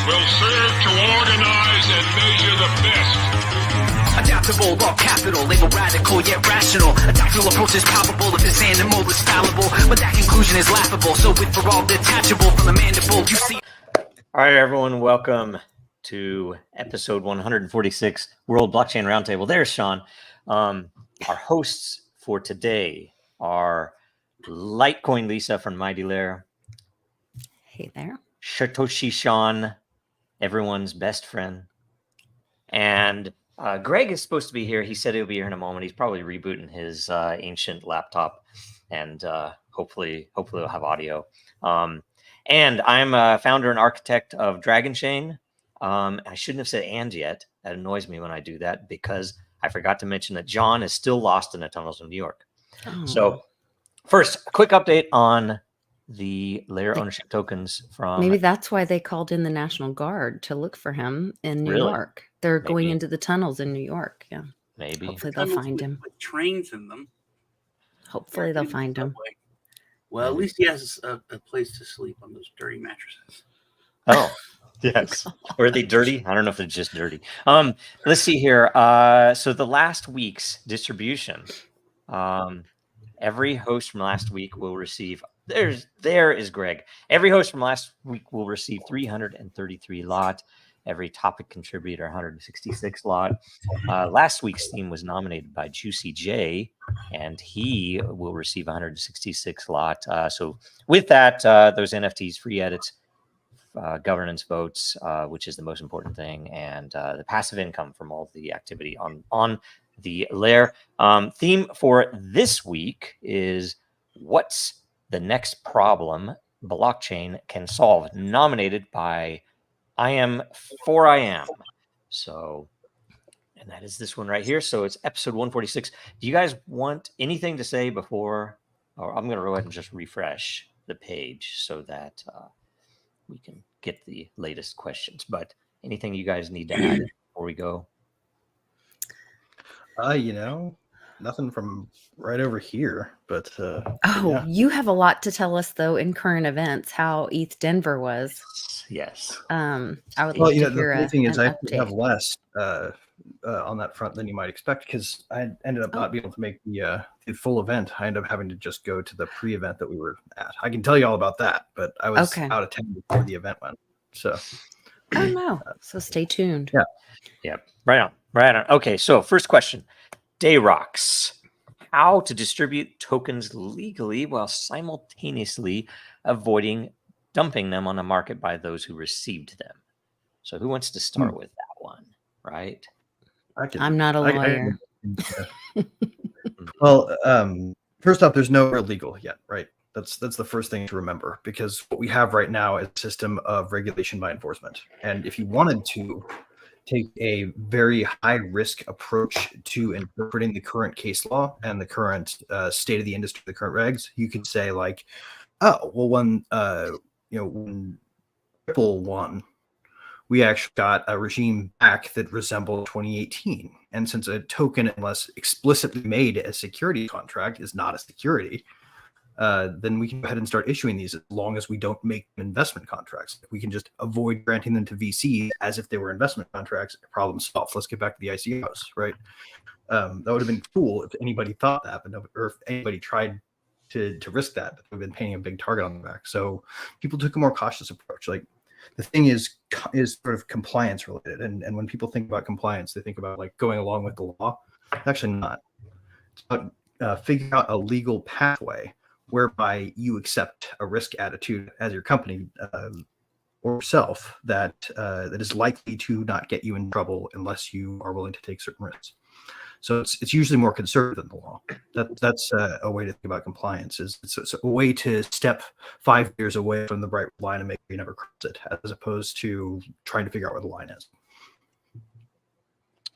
will serve to organize and measure the best. Adaptable, all capital, label radical yet rational. A tactical approach is palpable if this animal is fallible, but that conclusion is laughable. So with for all detachable from the mandible, you see. All right, everyone, welcome to episode 146 World Blockchain Roundtable. There's Sean. Our hosts for today are Litecoin Lisa from Mighty Lair. Hey there. Satoshi Sean, everyone's best friend. And Greg is supposed to be here. He said he'll be here in a moment. He's probably rebooting his ancient laptop, and hopefully we'll have audio. And I'm a founder and architect of Dragon Chain. I shouldn't have said "and" yet. That annoys me when I do that because I forgot to mention that John is still lost in the tunnels of New York. Oh. So first, a quick update on the layer ownership tokens from... Maybe that's why they called in the National Guard to look for him in New York. They're going into the tunnels in New York. Yeah. Maybe. Hopefully they'll find him. With trains in them. Hopefully they'll find him. Well, at least he has a place to sleep on those dirty mattresses. Oh, yes. Or are they dirty? I don't know if they're just dirty. Let's see here. So the last week's distribution, every host from last week will receive... There is Greg. Every host from last week will receive 333 lot. Every topic contributor 166 lot. Last week's theme was nominated by Juicy J, and he will receive 166 lot. So with that, those NFTs, free edits, governance votes, which is the most important thing, and the passive income from all the activity on the layer. Theme for this week is what's the next problem blockchain can solve, nominated by I Am for I Am. So, and that is this one right here. So it's episode 146. Do you guys want anything to say before, or I'm going to go ahead and just refresh the page so that we can get the latest questions, but anything you guys need to add before we go? Nothing from right over here, but yeah. You have a lot to tell us though in current events, how ETH Denver was. Yes. I would love to hear the thing is I update. have less on that front than you might expect, because I ended up not being able to make the full event. I ended up having to just go to the pre-event that we were at. I can tell you all about that, but I was out of town before the event went. So oh no. So stay tuned. Yeah. Right on. Okay, so first question. Dayrocks, how to distribute tokens legally while simultaneously avoiding dumping them on the market by those who received them. So who wants to start with that one, right? I'm not a lawyer. Well, first off, there's nowhere legal yet, right? That's the first thing to remember, because what we have right now is a system of regulation by enforcement. And if you wanted to take a very high risk approach to interpreting the current case law and the current state of the industry, the current regs, you could say like, oh, well, when Ripple won, we actually got a regime back that resembled 2018. And since a token, unless explicitly made a security contract, is not a security, then we can go ahead and start issuing these as long as we don't make them investment contracts. We can just avoid granting them to VCs as if they were investment contracts. Problem solved. Let's get back to the ICOs, right? That would have been cool if anybody thought that, but or if anybody tried to risk that. We've been painting a big target on the back. So people took a more cautious approach. Like the thing is sort of compliance related. And when people think about compliance, they think about like going along with the law. It's actually not. It's about figuring out a legal pathway whereby you accept a risk attitude as your company or yourself that is likely to not get you in trouble unless you are willing to take certain risks. So it's usually more conservative than the law. That's a way to think about compliance. It's a way to step 5 years away from the bright line and make sure you never cross it, as opposed to trying to figure out where the line is.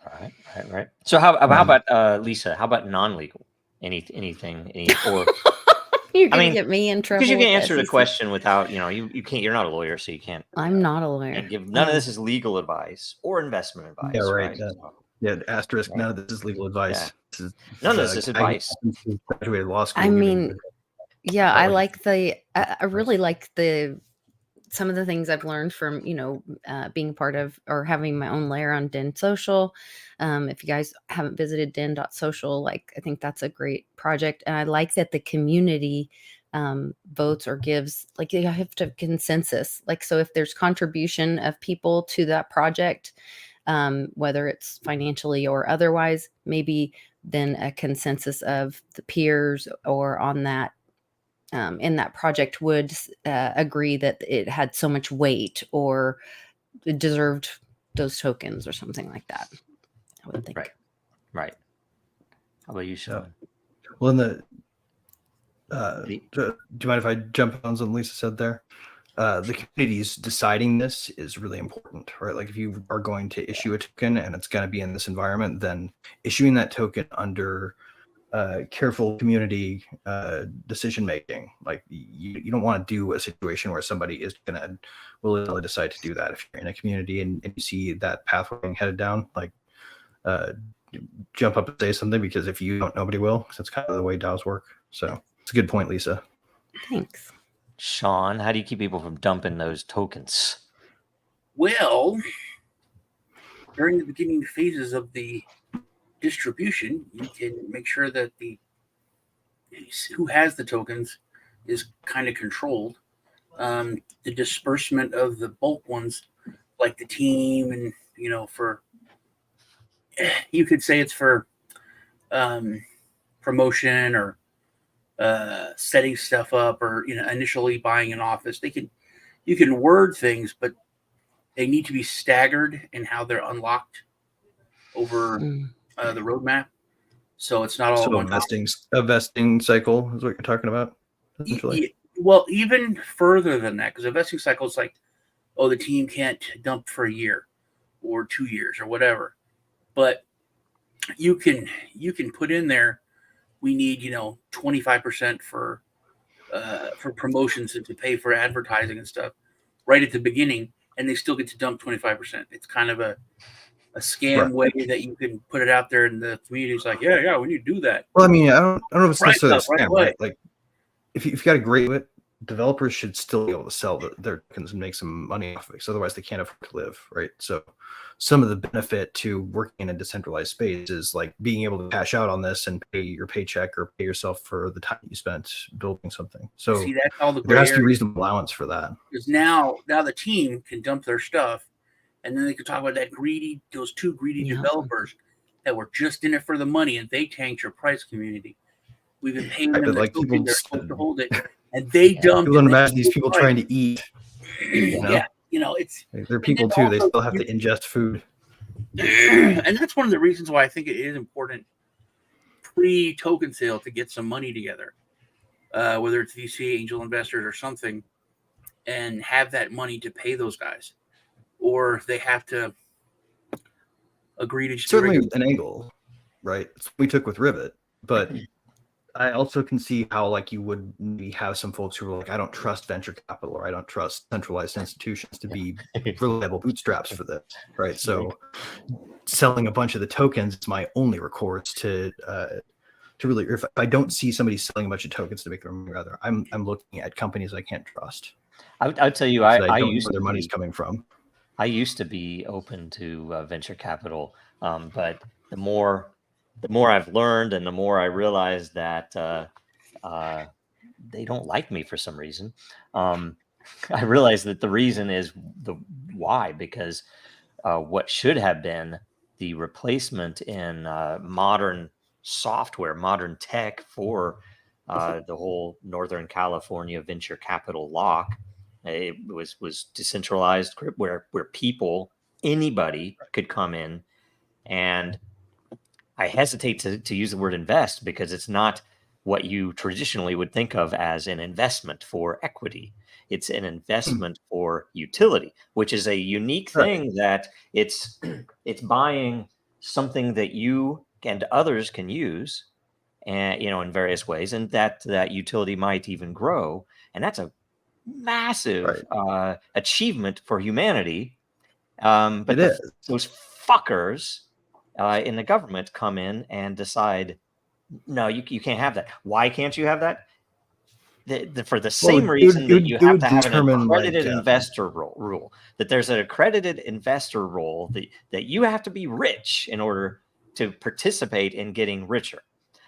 All right. So how about Lisa? How about non-legal? Anything? Or You're gonna get me in trouble because you can answer SEC. the question without, you can't. You're not a lawyer, so you can't. I'm not a lawyer. And give none of this is legal advice or investment advice. Yeah, right. Right? Asterisk. None of this is legal advice. Yeah. None of this is advice. Graduated law school. I mean, yeah, I really like the some of the things I've learned from, being a part of or having my own layer on Den Social. If you guys haven't visited den.social, I think that's a great project. And I like that the community votes or gives, you have to have consensus. So if there's contribution of people to that project, whether it's financially or otherwise, maybe then a consensus of the peers or on that in that project would agree that it had so much weight or it deserved those tokens or something like that. I would think. Right. How about you, Sean? Well, in the do you mind if I jump on something Lisa said there? The community's deciding this is really important, right? If you are going to issue a token and it's going to be in this environment, then issuing that token under careful community decision making. You don't want to do a situation where somebody is going to willingly decide to do that. If you're in a community and you see that pathway headed down, jump up and say something, because if you don't, nobody will. That's kind of the way DAOs work. So it's a good point, Lisa. Thanks. Sean, how do you keep people from dumping those tokens? Well, during the beginning phases of the distribution, you can make sure that who has the tokens is kind of controlled. The disbursement of the bulk ones, like the team, and you could say it's for promotion or setting stuff up, or initially buying an office. You can word things, but they need to be staggered in how they're unlocked over the roadmap, so it's not all one a vesting cycle is what you're talking about. Well, even further than that, because a vesting cycle is the team can't dump for a year or 2 years or whatever, but you can put in there, we need 25% for promotions and to pay for advertising and stuff right at the beginning, and they still get to dump 25%. It's kind of a scam way that you can put it out there, and the community's like, yeah, we need to do that. Well, I mean, I don't know if it's necessarily a scam, right? If you've got a great wit, developers should still be able to sell their tokens and make some money off of it, because otherwise they can't afford to live, right? So some of the benefit to working in a decentralized space is being able to cash out on this and pay your paycheck or pay yourself for the time you spent building something. So see, that's all there has to be reasonable allowance for that. Because now the team can dump their stuff, and then they can talk about those two greedy developers that were just in it for the money, and they tanked your price, community. We've been paying them they're supposed to hold it, and they dumped. You can imagine these people trying to eat. It's they're people too. They still have to ingest food, and that's one of the reasons why I think it is important pre-token sale to get some money together, whether it's VC, angel investors, or something, and have that money to pay those guys, or they have to agree to certainly an angle, right? We took with Rivet, but I also can see how you would maybe have some folks who are I don't trust venture capital, or I don't trust centralized institutions to be reliable bootstraps for this, right? So selling a bunch of the tokens is my only recourse to really, if I don't see somebody selling a bunch of tokens to make their money, rather I'm looking at companies I can't trust. I'll tell you, I don't know where their money's coming from. I used to be open to venture capital, but the more I've learned, and the more I realize that they don't like me for some reason. I realize that the reason is because what should have been the replacement in modern software, modern tech for the whole Northern California venture capital lock. It was decentralized, where anybody could come in, and I hesitate to use the word invest, because it's not what you traditionally would think of as an investment for equity. It's an investment for utility, which is a unique thing, that it's buying something that you and others can use, and in various ways, and that utility might even grow, and that's a massive achievement for humanity. But those fuckers in the government come in and decide, no, you can't have that. Why can't you have that? for the same reason that you have to have an accredited like, investor rule, that there's an accredited investor rule that you have to be rich in order to participate in getting richer.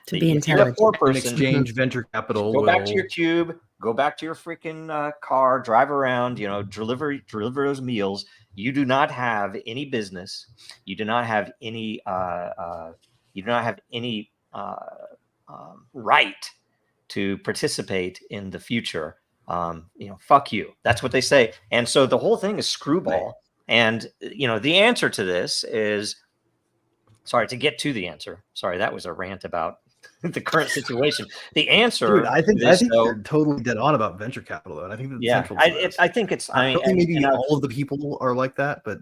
To be if you're a intelligent. poor in person, exchange, venture capital go will back to your cube, go back to your freaking car, drive around, deliver those meals. You do not have any business. You do not have any. You do not have any right to participate in the future. Fuck you. That's what they say. And so the whole thing is screwball. And the answer to this is, sorry, to get to the answer. Sorry, that was a rant about the current situation. The answer, dude, I think you're totally dead on about venture capital, though, and I think that central. I think it's. Maybe all of the people are like that, but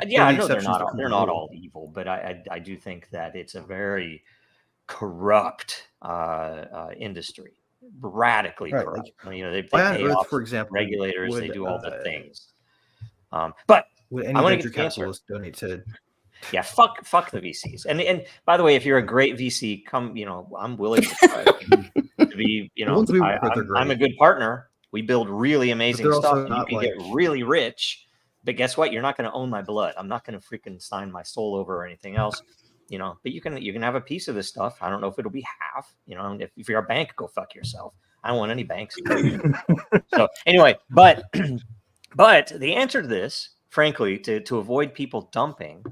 yeah, I know they're not all evil, but I do think that it's a very corrupt industry, radically corrupt. They pay off, for example, regulators. They do all the things. But would any venture capitalist donate to? Yeah, fuck the VCs. And by the way, if you're a great VC, come, I'm willing to be, I'm a good partner. We build really amazing stuff. And you can get really rich, but guess what? You're not going to own my blood. I'm not going to freaking sign my soul over or anything else, but you can have a piece of this stuff. I don't know if it'll be half, if you're a bank, go fuck yourself. I don't want any banks. So anyway, but the answer to this, frankly, to avoid people dumping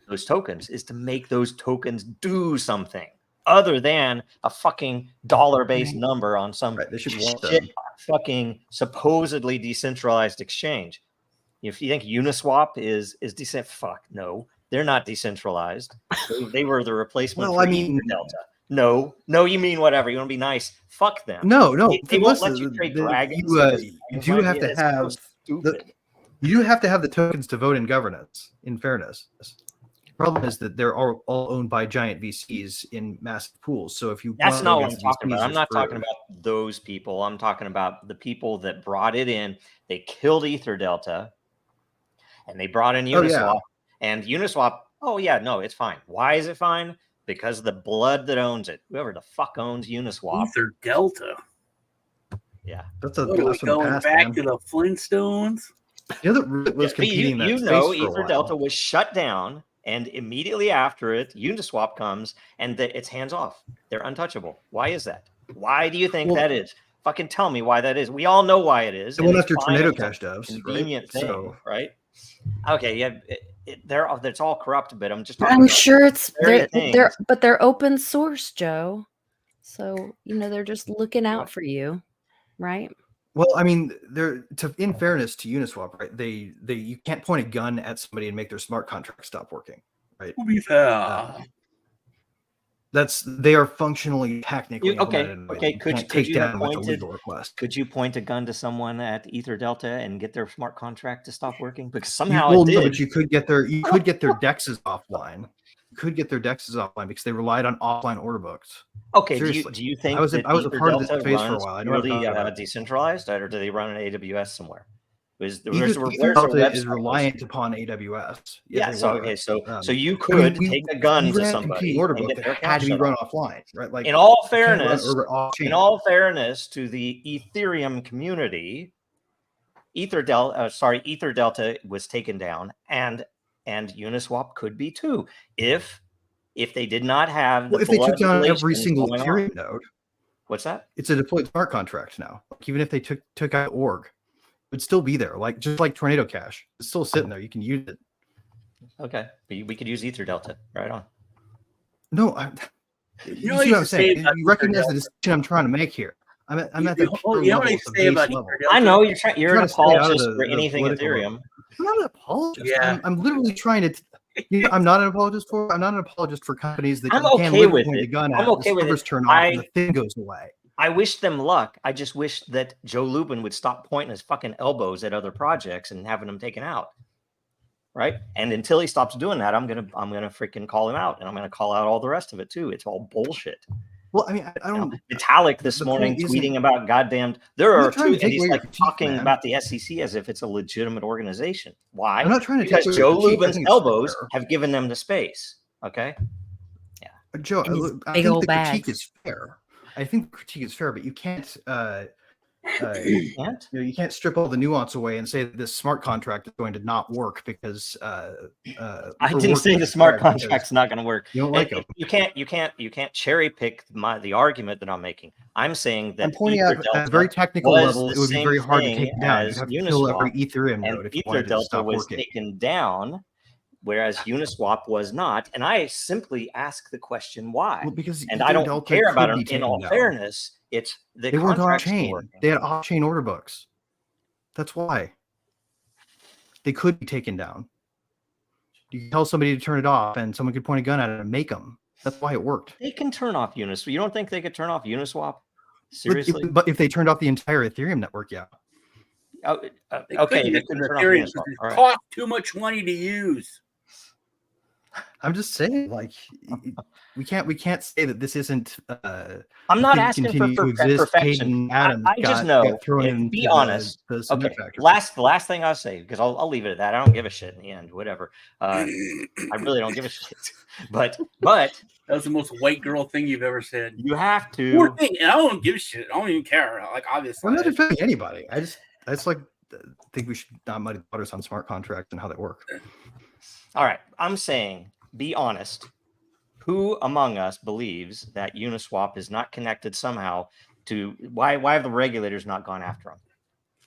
those tokens, is to make those tokens do something other than a fucking dollar-based number on some shit fucking supposedly decentralized exchange. If you think Uniswap is decent, fuck no, they're not decentralized. They were the replacement for Delta. No, you mean whatever. You want to be nice? Fuck them. No. They won't let you trade dragons. You do have to have you have to have the tokens to vote in governance. In fairness. The problem is that they're all owned by giant VCs in massive pools. So if you that's not what I'm talking about. I'm not talking about those people. I'm talking about the people that brought it in. They killed Ether Delta, and they brought in Uniswap. And Uniswap, it's fine. Why is it fine? Because of the blood that owns it. Whoever the fuck owns Uniswap. Ether Delta. Yeah, that's going back to the Flintstones. Was competing. Ether Delta was shut down. And immediately after it, Uniswap comes and it's hands off. They're untouchable. Why is that? Why do you think that is? Fucking tell me why that is. We all know why it is. They went after Tornado Cash doves. Convenient thing, right? Okay, yeah. It's all corrupt, but I'm just. I'm sure it's they're open source, Joe. So they're just looking out for you, right? Well, I mean, in fairness to Uniswap, right? You can't point a gun at somebody and make their smart contract stop working, right? To be fair, they are functionally technically okay. Could you down with a legal request? Could you point a gun to someone at Ether Delta and get their smart contract to stop working? Because somehow it did. No, but you could get their dexes offline. Could get their dexes offline because they relied on offline order books. Okay, do you think I was a part of this phase for a while? I know really decentralized, or do they run an AWS somewhere? Is reliant upon AWS. So you could take a gun to somebody. Order book that had to be run offline, right? Like in all fairness to the Ethereum community, Ether Delta was taken down, and Uniswap could be too if they did not have. If they took down every single Ethereum node. What's that? It's a deployed smart contract now. Like, even if they took out org, it would still be there. Like just like Tornado Cash, it's still sitting there. You can use it. Okay, we could use Ether Delta. Right on. No, you see what I'm saying? You recognize the distinction I'm trying to make here. I'm at the level. I know you're an apologist for anything Ethereum. I'm not an apologist. Yeah. I'm literally trying to. I'm not an apologist for companies that I'm you okay with point it. the gun at. I'm okay with it. Turn off and the thing goes away. I wish them luck. I just wish that Joe Lubin would stop pointing his fucking elbows at other projects and having them taken out. Right. And until he stops doing that, I'm gonna freaking call him out, and I'm gonna call out all the rest of it too. It's all bullshit. Well, I mean, I don't. Vitalik this morning tweeting about goddamned. There are two, and he's like talking about the SEC as if it's a legitimate organization. Why? I'm not trying to because Joe Lubin's elbows have given them the space. Okay. Yeah. Joe, I think the critique is fair. But you can't can't. You can't strip all the nuance away and say that this smart contract is going to not work because I didn't say the smart contract's not going to work. You don't like them. You can't cherry pick the argument that I'm making. I'm saying that I'm pointing out at a very technical was level, the it would be same very hard to thing take down. You'd as have to kill every Uniswap, Ethereum and node if you Ether wanted to Delta stop was working. taken down, whereas Uniswap was not. And I simply ask the question why. Well, because And Ether I don't Delta care about could it. be In all taken down. fairness, it's the They weren't on contracts were chain. working. They had off-chain order books. That's why they could be taken down. You can tell somebody to turn it off, and someone could point a gun at it and make them. That's why it worked. They can turn off Uniswap. You don't think they could turn off Uniswap? Seriously? But if they turned off the entire Ethereum network, yeah. Okay, they couldn't could because turn off Ethereum Uniswap. All right. cost too much money to use. I'm just saying, like, we can't say that this isn't. I'm not asking for perfection. I just know. Be honest. Okay. The last thing I'll say, because I'll leave it at that. I don't give a shit in the end. Whatever. I really don't give a shit. But that was the most white girl thing you've ever said. You have to. Poor thing. And I don't give a shit. I don't even care. Like, obviously, I'm not defending anybody. I just like think we should not muddy waters on smart contracts and how they work. All right. I'm saying, be honest. Who among us believes that Uniswap is not connected somehow to why have the regulators not gone after them?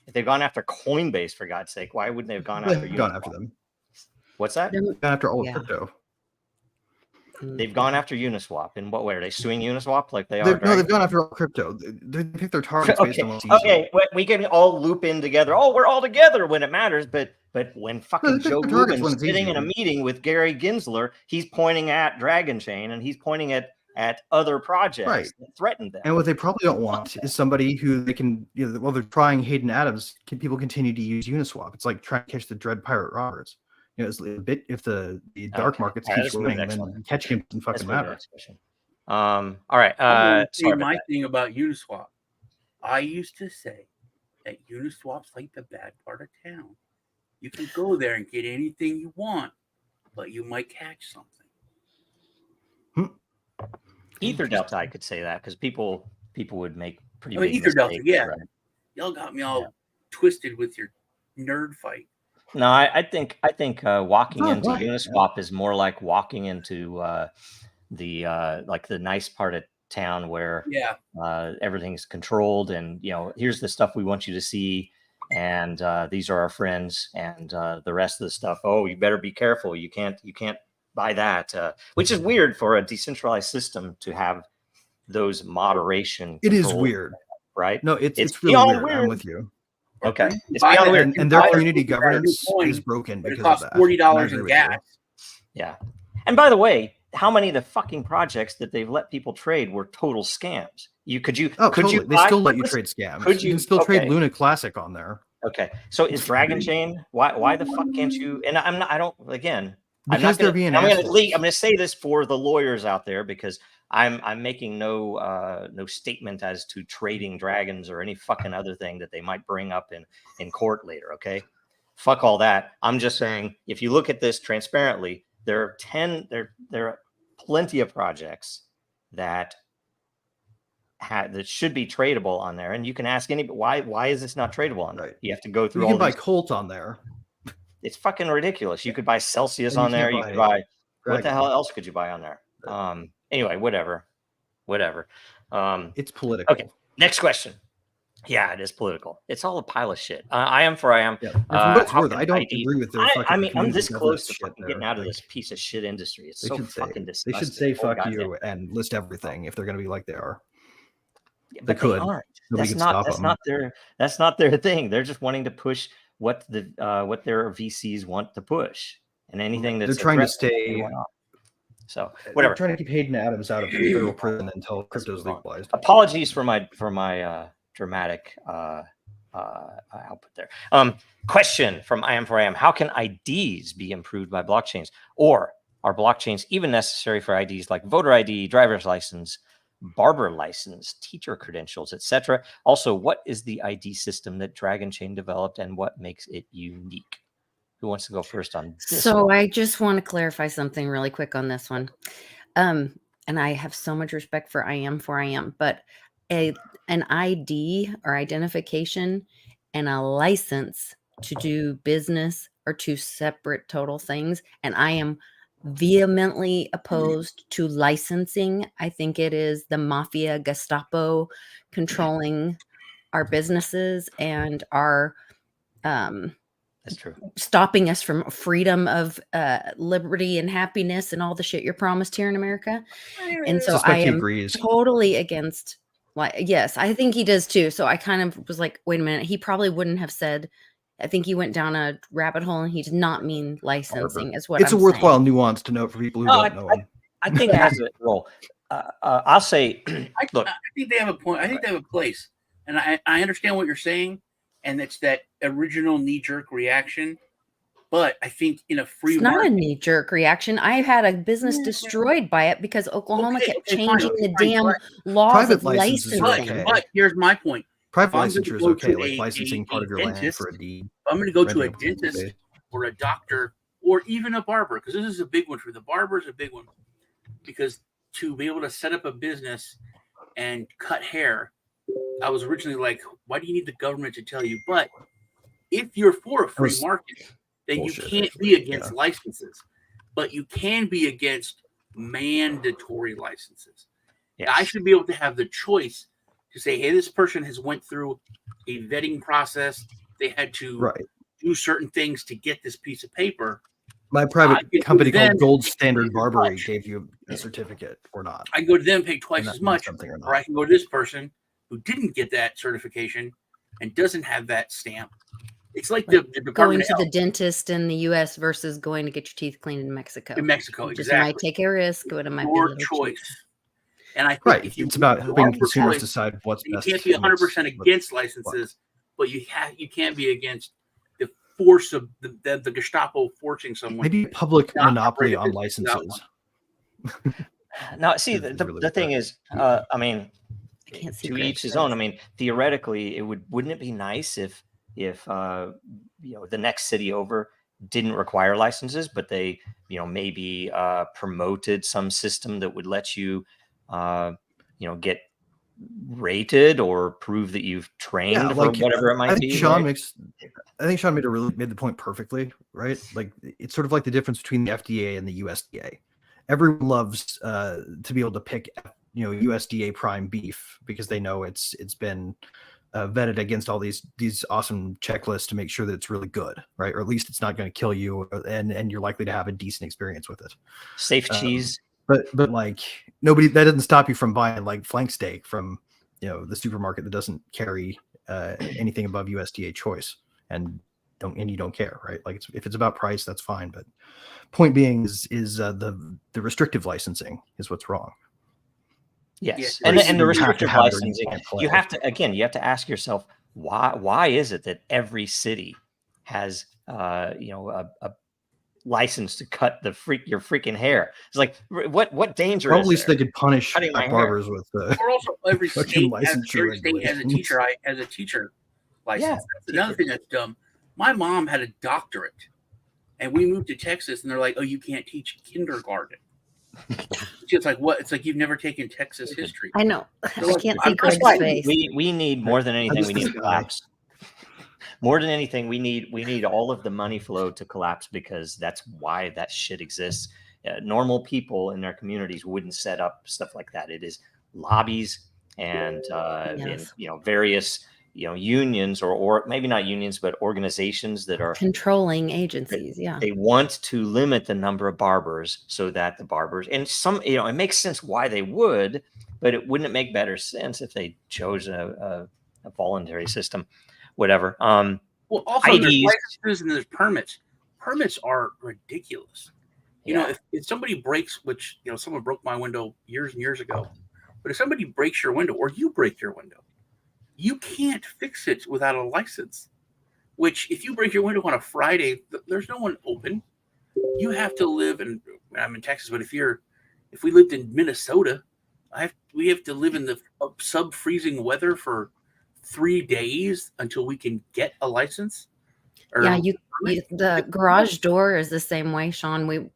If they've gone after Coinbase, for God's sake, why wouldn't they have gone after Uniswap? Gone after them. What's that? They've gone after all of crypto. They've gone after Uniswap. In what way? Are they suing Uniswap like they are? No, they've gone after all crypto. They pick their targets based on what's easy. Okay, we can all loop in together. Oh, we're all together when it matters. But when fucking Joe Rubin's sitting in a meeting with Gary Gensler, he's pointing at Dragon Chain and he's pointing at other projects that threaten them. And what they probably don't want is somebody who they can, while they're trying Hayden Adams, people continue to use Uniswap. It's like trying to catch the Dread Pirate Roberts. It's a bit if the dark markets keeps winning, then catching him doesn't fucking matter. All right. Sorry, my thing about Uniswap, I used to say that Uniswap's like the bad part of town. You can go there and get anything you want, but you might catch something. Ether Delta, I could say that because people would make pretty big Ether Delta, mistakes, yeah. Right? Y'all got me all twisted with your nerd fight. No, I think walking into Uniswap is more like walking into the nice part of town where everything's controlled and here's the stuff we want you to see and these are our friends and the rest of the stuff. Oh, you better be careful. You can't buy that, which is weird for a decentralized system to have those moderation. It is weird, right? No, it's really weird. I'm with you. Okay, it's weird. And their community governance is broken because it costs of that. $40 in gas. Yeah, and by the way, how many of the fucking projects that they've let people trade were total scams? Could you? They still let you trade scams. You can still trade Luna Classic on there. Okay, so is Dragon Chain? Why the fuck can't you? And I don't. Again, because they're being. I'm going to say this for the lawyers out there because I'm making no statement as to trading dragons or any fucking other thing that they might bring up in court later. Okay, fuck all that. I'm just saying if you look at this transparently, there are plenty of projects that should be tradable on there, and you can ask anybody why is this not tradable on there? Right. You have to go through. You can buy Colt on there. It's fucking ridiculous. You could buy Celsius on there. You could buy what the hell else could you buy on there? Anyway, whatever. It's political. Okay, next question. Yeah, it is political. It's all a pile of shit. I am. Yeah. What's worth? I don't agree with their fucking. I mean, I'm this close to fucking getting out of this piece of shit industry. It's so fucking disgusting. They should say fuck you and list everything if they're going to be like they are. Yeah, but they aren't. That's not their thing. They're just wanting to push what their VCs want to push, and anything that's they're trying to stay. So whatever. They're trying to keep Hayden Adams out of federal prison until crypto's legalized. Apologies for my dramatic output there. Question from I am. How can IDs be improved by blockchains, or are blockchains even necessary for IDs like voter ID, driver's license, barber license, teacher credentials, etc.? Also, what is the ID system that Dragon Chain developed, and what makes it unique? Who wants to go first on this? So I just want to clarify something really quick on this one. And I have so much respect for I am, but an ID or identification and a license to do business are two separate total things. And I am vehemently opposed to licensing. I think it is the mafia, Gestapo controlling our businesses and our That's true. stopping us from freedom of liberty and happiness and all the shit you're promised here in America. And so I Suspect he am agrees. totally against, like, yes, I think he does too. So I kind of was like, wait a minute, he probably wouldn't have said, I think he went down a rabbit hole and he did not mean licensing is what It's I'm a worthwhile saying. nuance to note for people who No, don't know him. I think it has a role. I'll say, look, I think they have a point. I think they have a place, and I understand what you're saying, and it's that original knee-jerk reaction. But I think in a free It's not market, a knee-jerk reaction. I had a business destroyed by it because Oklahoma kept changing the damn laws Private of licenses are licensing. okay. but here's my point. Private I'm gonna licensure is go okay, to like a licensing part of your land dentist, for a deed. I'm going to go to a renting dentist space. or a doctor or even a barber, because this is a big one for the barber is a big one, because to be able to set up a business and cut hair, I was originally like, why do you need the government to tell you? But if you're for a free market, then bullshit, you can't actually. be against licenses, but you can be against mandatory licenses. yes. I should be able to have the choice to say, hey, this person has went through a vetting process. They had to Right. do certain things to get this piece of paper. My I private could company then called Gold pay Standard twice as Barbery much. gave you a certificate or not. I can go to them, pay twice And that as means much, something or or not. I can go to this person who didn't get that certification and doesn't have that stamp. It's like the Going Department to of the Health dentist in the U.S. versus going to get your teeth cleaned in Mexico. in Mexico. You just might Exactly. take a risk, but it might be a Your little cheap. choice. And I think Right. if you It's about if you helping offer consumers choice, decide what's you best. can't be and what's- 100% what's- against licenses, but you can't be against the force of the Gestapo forcing someone. Maybe public not monopoly operate a on business without licenses. Now, see, Is the really thing what- is, I mean, I can't see to Greg's each his own. I face. mean, theoretically, wouldn't it be nice if the next city over didn't require licenses, but they maybe promoted some system that would let you get rated or prove that you've trained for whatever it might I think be. Sean right? I think Sean made the point perfectly, right? Like it's sort of like the difference between the FDA and the USDA. Everyone loves to be able to pick USDA prime beef because they know it's been vetted against all these awesome checklists to make sure that it's really good, right? Or at least it's not going to kill you, and you're likely to have a decent experience with it. Safe cheese. But like that doesn't stop you from buying like flank steak from the supermarket that doesn't carry anything above USDA choice and you don't care, right? Like if it's about price, that's fine. But point being is the restrictive licensing is what's wrong. Yes, Yeah, and the restrictive have it or licensing. can't play. You have to ask yourself why is it that every city has a license to cut your freaking hair? It's like what danger Probably is so there? they could punish Cutting my hair. barbers with Or also every fucking state has licensure a teacher license. Yeah, That's another thing that's dumb. My mom had a doctorate, and we moved to Texas, and they're like, "Oh, you can't teach kindergarten." It's like what? It's like you've never taken Texas history. I know. I can't see I'm Greg's just like, face. We need more than anything. just We need this to guy. collapse. More than anything, we need all of the money flow to collapse because that's why that shit exists. Normal people in their communities wouldn't set up stuff like that. It is lobbies and Yes. various unions or maybe not unions but organizations that are Controlling agencies, yeah. they want to limit the number of barbers so that the barbers and some it makes sense why they would, but wouldn't it make better sense if they chose a voluntary system, whatever. Well, also there's IDs. licenses and there's permits. Permits are ridiculous. If somebody breaks, which someone broke my window years and years ago, but if somebody breaks your window or you break your window, you can't fix it without a license. Which, if you break your window on a Friday, there's no one open. You have to live I'm in Texas, but if we lived in Minnesota, we have to live in the sub-freezing weather for 3 days until we can get a license. Or Yeah, the garage door is the same way, Sean.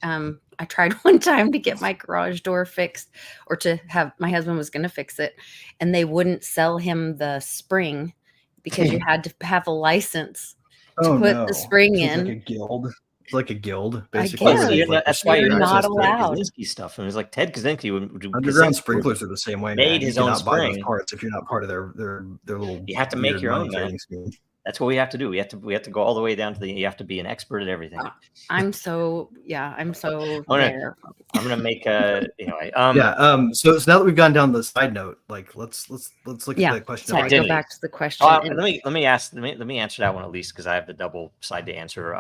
I tried one time to get my garage door fixed, or to have my husband was going to fix it, and they wouldn't sell him the spring because you had to have a license to Oh put the no. spring So it's like in. a guild. It's like a guild, I basically, Well, where so they guess like that's why restrict you're you're not access not to it. Ted allowed. Kaczynski stuff. And it was like Ted Kaczynski Underground Kaczynski sprinklers are the same way, made man. You his own cannot buy those spring. parts if you're not part of their little You have to weird make your money own, man. trading scheme. That's what we have to do. We have to go all the way down to you have to be an expert at everything. I'm so gonna- there. I'm gonna make a anyway. Yeah. So now that we've gone down the side note, like let's look Yeah, at the question. sorry, of go identity. back to the question. Let me answer that one at least because I have the double side to answer.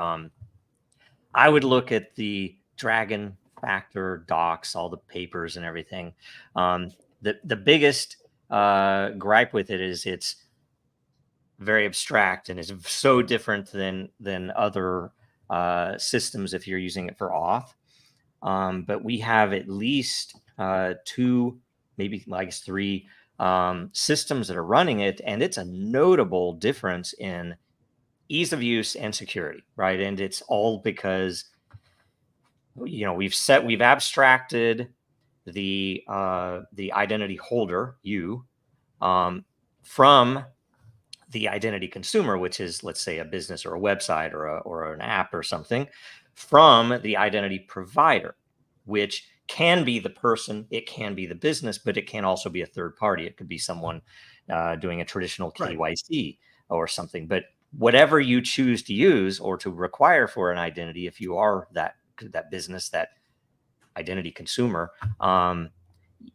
I would look at the Dragon Factor docs, all the papers and everything. The biggest gripe with it is it's very abstract and is so different than other systems if you're using it for auth. But we have at least 2, maybe I guess 3 systems that are running it, and it's a notable difference in ease of use and security, right? And it's all because we've abstracted the identity holder, you, from the identity consumer, which is, let's say, a business or a website or an app or something, from the identity provider, which can be the person, it can be the business, but it can also be a third party. It could be someone doing a traditional KYC or something. But whatever you choose to use or to require for an identity, if you are that business, that identity consumer,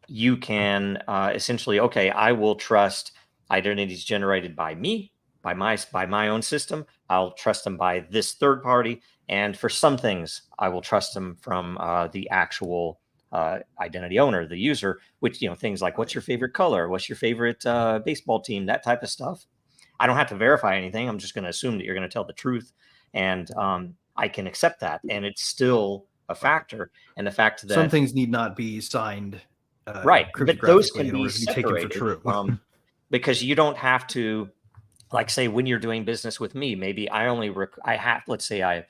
you can essentially, okay, I will trust identities generated by me, by my own system. I'll trust them by this third party, and for some things, I will trust them from the actual identity owner, the user. Which things like what's your favorite color, what's your favorite baseball team, that type of stuff. I don't have to verify anything. I'm just going to assume that you're going to tell the truth, and I can accept that, and it's still a factor. And the fact that some things need not be signed, right, but those can in order be to be taken for separated true. because you don't have to, like, say, when you're doing business with me, maybe I only let's say I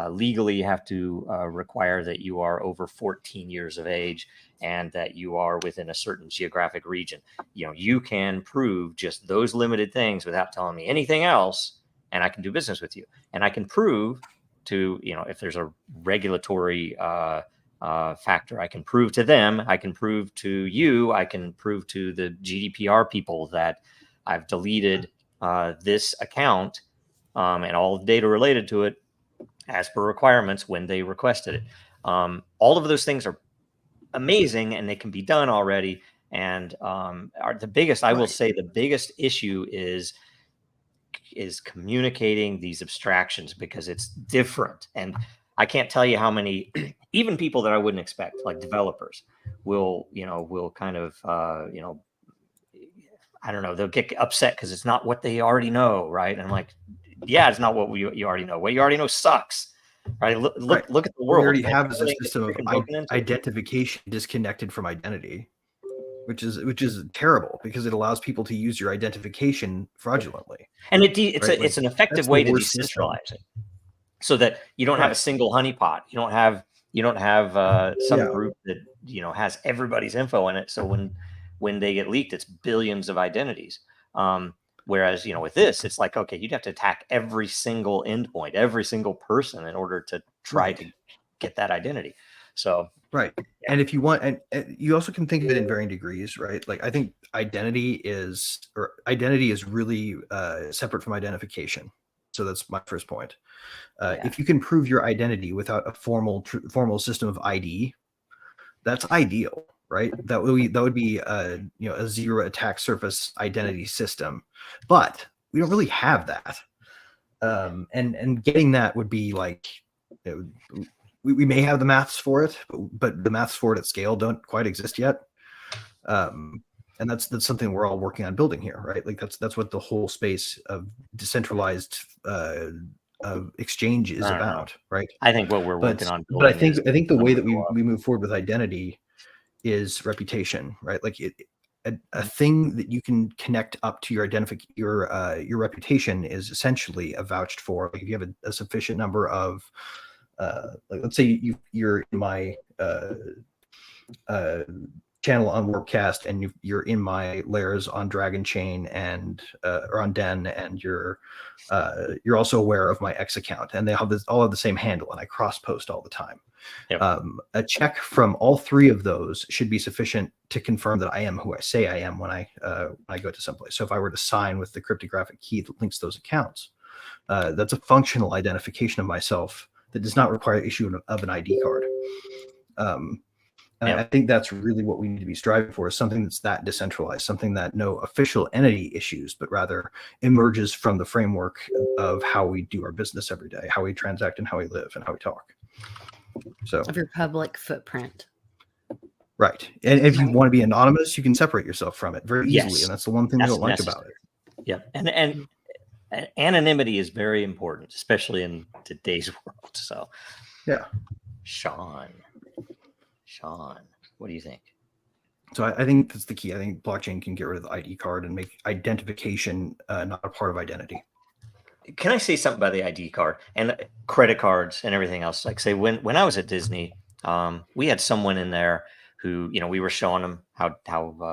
legally have to require that you are over 14 years of age and that you are within a certain geographic region. You can prove just those limited things without telling me anything else, and I can do business with you. And I can prove to, if there's a regulatory factor, I can prove to them, I can prove to you, I can prove to the GDPR people that I've deleted this account and all the data related to it as per requirements when they requested it. All of those things are amazing and they can be done already. And are the biggest, I will say, the biggest issue is communicating these abstractions because it's different. And I can't tell you how many, even people that I wouldn't expect, like developers, will kind of, I don't know, they'll get upset because it's not what they already know, right? And I'm like, yeah, it's not what you already know. What you already know sucks, right? Look at the world. What we already have is a system of identification disconnected from identity, which is terrible because it allows people to use your identification fraudulently. And it's an effective way to decentralize it, so that you don't have a single honeypot. You don't have some group that has everybody's info in it. So when they get leaked, it's billions of identities. Whereas with this, it's like, okay, you'd have to attack every single endpoint, every single person in order to try to get that identity. So and if you want, and you also can think of it in varying degrees, right? Like I think identity is really separate from identification. So that's my first point. If you can prove your identity without a formal system of ID, that's ideal, right? That would be a zero attack surface identity system, but we don't really have that. And getting that would be like, we may have the maths for it, but the maths for it at scale don't quite exist yet. And that's something we're all working on building here, right? Like that's what the whole space of decentralized exchange is about, right? I think what we're working on, but I think the way that we move forward with identity is reputation, right? Like a thing that you can connect up to your your reputation is essentially a vouched for. Like if you have a sufficient number of like let's say you're in my channel on Warpcast and you're in my layers on Dragon Chain and or on Den, and you're also aware of my X account, and they have all have the same handle, and I cross post all the time. Yep. A check from all three of those should be sufficient to confirm that I am who I say I am when I go to someplace. So if I were to sign with the cryptographic key that links those accounts, that's a functional identification of myself that does not require issue of an ID card. And I think that's really what we need to be striving for, is something that's that decentralized, something that no official entity issues, but rather emerges from the framework of how we do our business every day, how we transact and how we live and how we talk. So Of your public footprint. Right. And if you want to be anonymous, you can separate yourself from it very easily. Yes. And that's the one thing I don't like about it. Yeah. And anonymity is very important, especially in today's world. So yeah. Sean, what do you think? So I think that's the key. I think blockchain can get rid of the ID card and make identification not a part of identity. Can I say something about the ID card and credit cards and everything else? Like say when I was at Disney, we had someone in there who, we were showing them how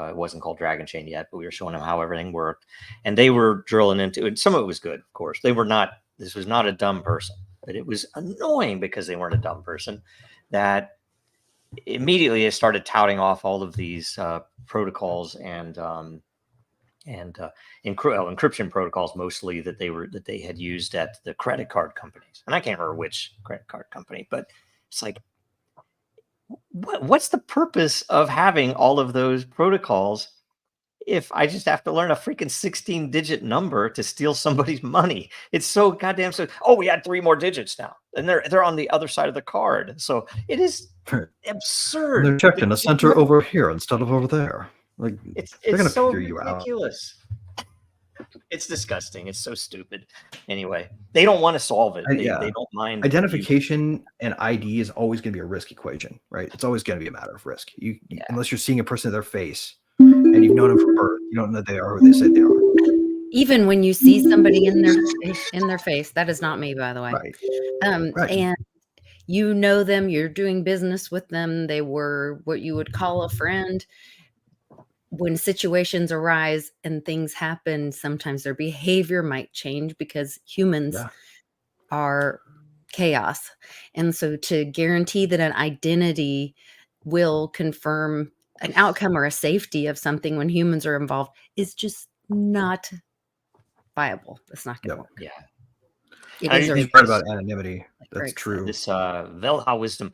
it wasn't called Dragon Chain yet, but we were showing them how everything worked, and they were drilling into it. Some of it was good, of course. This was not a dumb person, but it was annoying because they weren't a dumb person. That immediately they started touting off all of these protocols and encryption protocols, mostly that they had used at the credit card companies. And I can't remember which credit card company, but it's like, what's the purpose of having all of those protocols if I just have to learn a freaking 16-digit number to steal somebody's money? It's so goddamn we had 3 more digits now, and they're on the other side of the card. So it is absurd. They're checked in a center over here instead of over there. Like they're gonna so figure you out. Ridiculous. It's disgusting. It's so stupid. Anyway, they don't want to solve it. They don't mind. Identification and ID is always going to be a risk equation, right? It's always going to be a matter of risk. Unless you're seeing a person in their face and you've known them from birth, you don't know they are who they say they are. Even when you see somebody in their face, that is not me, by the way. Right. Right. And you know them, you're doing business with them. They were what you would call a friend. When situations arise and things happen, sometimes their behavior might change because humans are chaos. And so to guarantee that an identity will confirm an outcome or a safety of something when humans are involved is just not viable. It's not going to work. Yeah. You're right about anonymity. That's true. This Velha wisdom.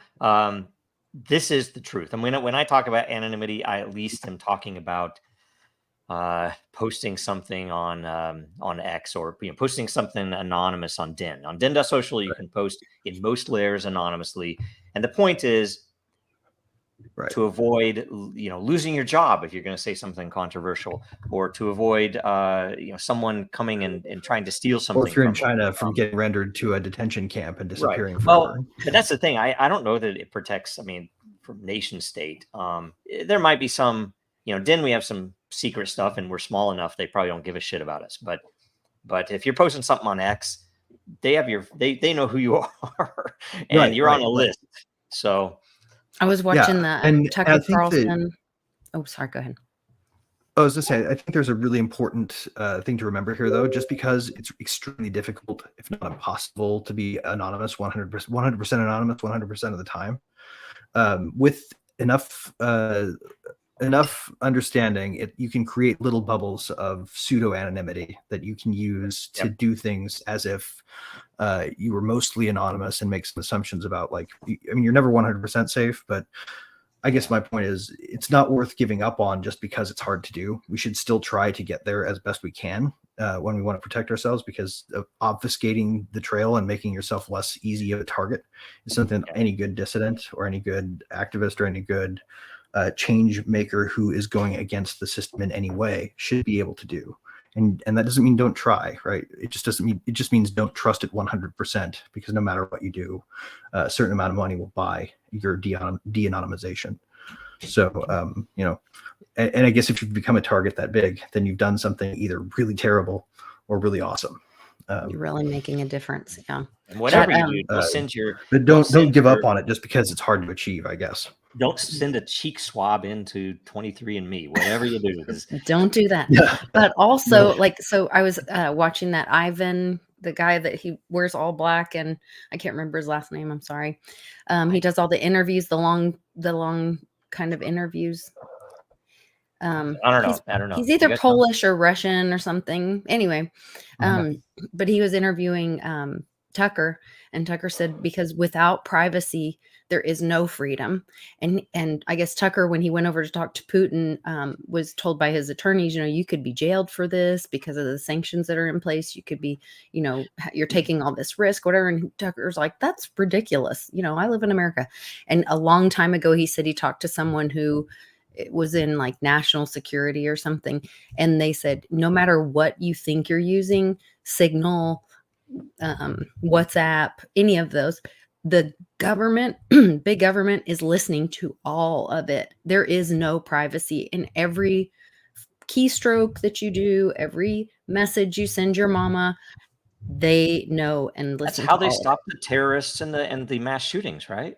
This is the truth. And when I talk about anonymity, I at least am talking about posting something on X, or posting something anonymous on Den. On Den.social, you can post in most layers anonymously, and the point is to avoid losing your job if you're going to say something controversial, or to avoid someone coming and trying to steal something. Or if you're in China, from getting rendered to a detention camp and disappearing forever. Well, but that's the thing. I don't know that it protects. I mean, from nation state, there might be some. Den, we have some secret stuff, and we're small enough they probably don't give a shit about us. But if you're posting something on X, they know who you are, and you're on a list. So. I was watching Tucker Carlson. Oh, sorry. Go ahead. I was just saying, I think there's a really important thing to remember here, though. Just because it's extremely difficult, if not impossible, to be anonymous 100% anonymous 100% of the time, with enough understanding, you can create little bubbles of pseudo anonymity that you can use to do things as if you were mostly anonymous, and make some assumptions about, you're never 100% safe, but I guess my point is it's not worth giving up on just because it's hard to do. We should still try to get there as best we can when we want to protect ourselves, because obfuscating the trail and making yourself less easy of a target is something that any good dissident or any good activist or any good change maker who is going against the system in any way should be able to do. And that doesn't mean don't try, right? It just means don't trust it 100%, because no matter what you do, a certain amount of money will buy your de-anonymization. So, and I guess if you've become a target that big, then you've done something either really terrible or really awesome. You're really making a difference. Yeah. And whatever But, you do, don't send your but don't give up on it just because it's hard to achieve, I guess. Don't send a cheek swab into 23andMe. Whatever you do, 'cause don't do that. Yeah. But also, like, so I was watching that Ivan, the guy that he wears all black, and I can't remember his last name. I'm sorry. He does all the interviews, the long kind of interviews. I don't know. He's You either guys know? Polish or Russian or something. Anyway, Mhm. but he was interviewing Tucker, and Tucker said because without privacy there is no freedom. And I guess Tucker, when he went over to talk to Putin, was told by his attorneys, you could be jailed for this because of the sanctions that are in place. You could be, you're taking all this risk, whatever. And Tucker's like, that's ridiculous. I live in America. And a long time ago, he said he talked to someone who it was in like national security or something. And they said, no matter what you think you're using, Signal, WhatsApp, any of those, the government, big government is listening to all of it. There is no privacy in every keystroke that you do, every message you send your mama. They know and listen. That's how to they all stop the terrorists and the mass shootings, right?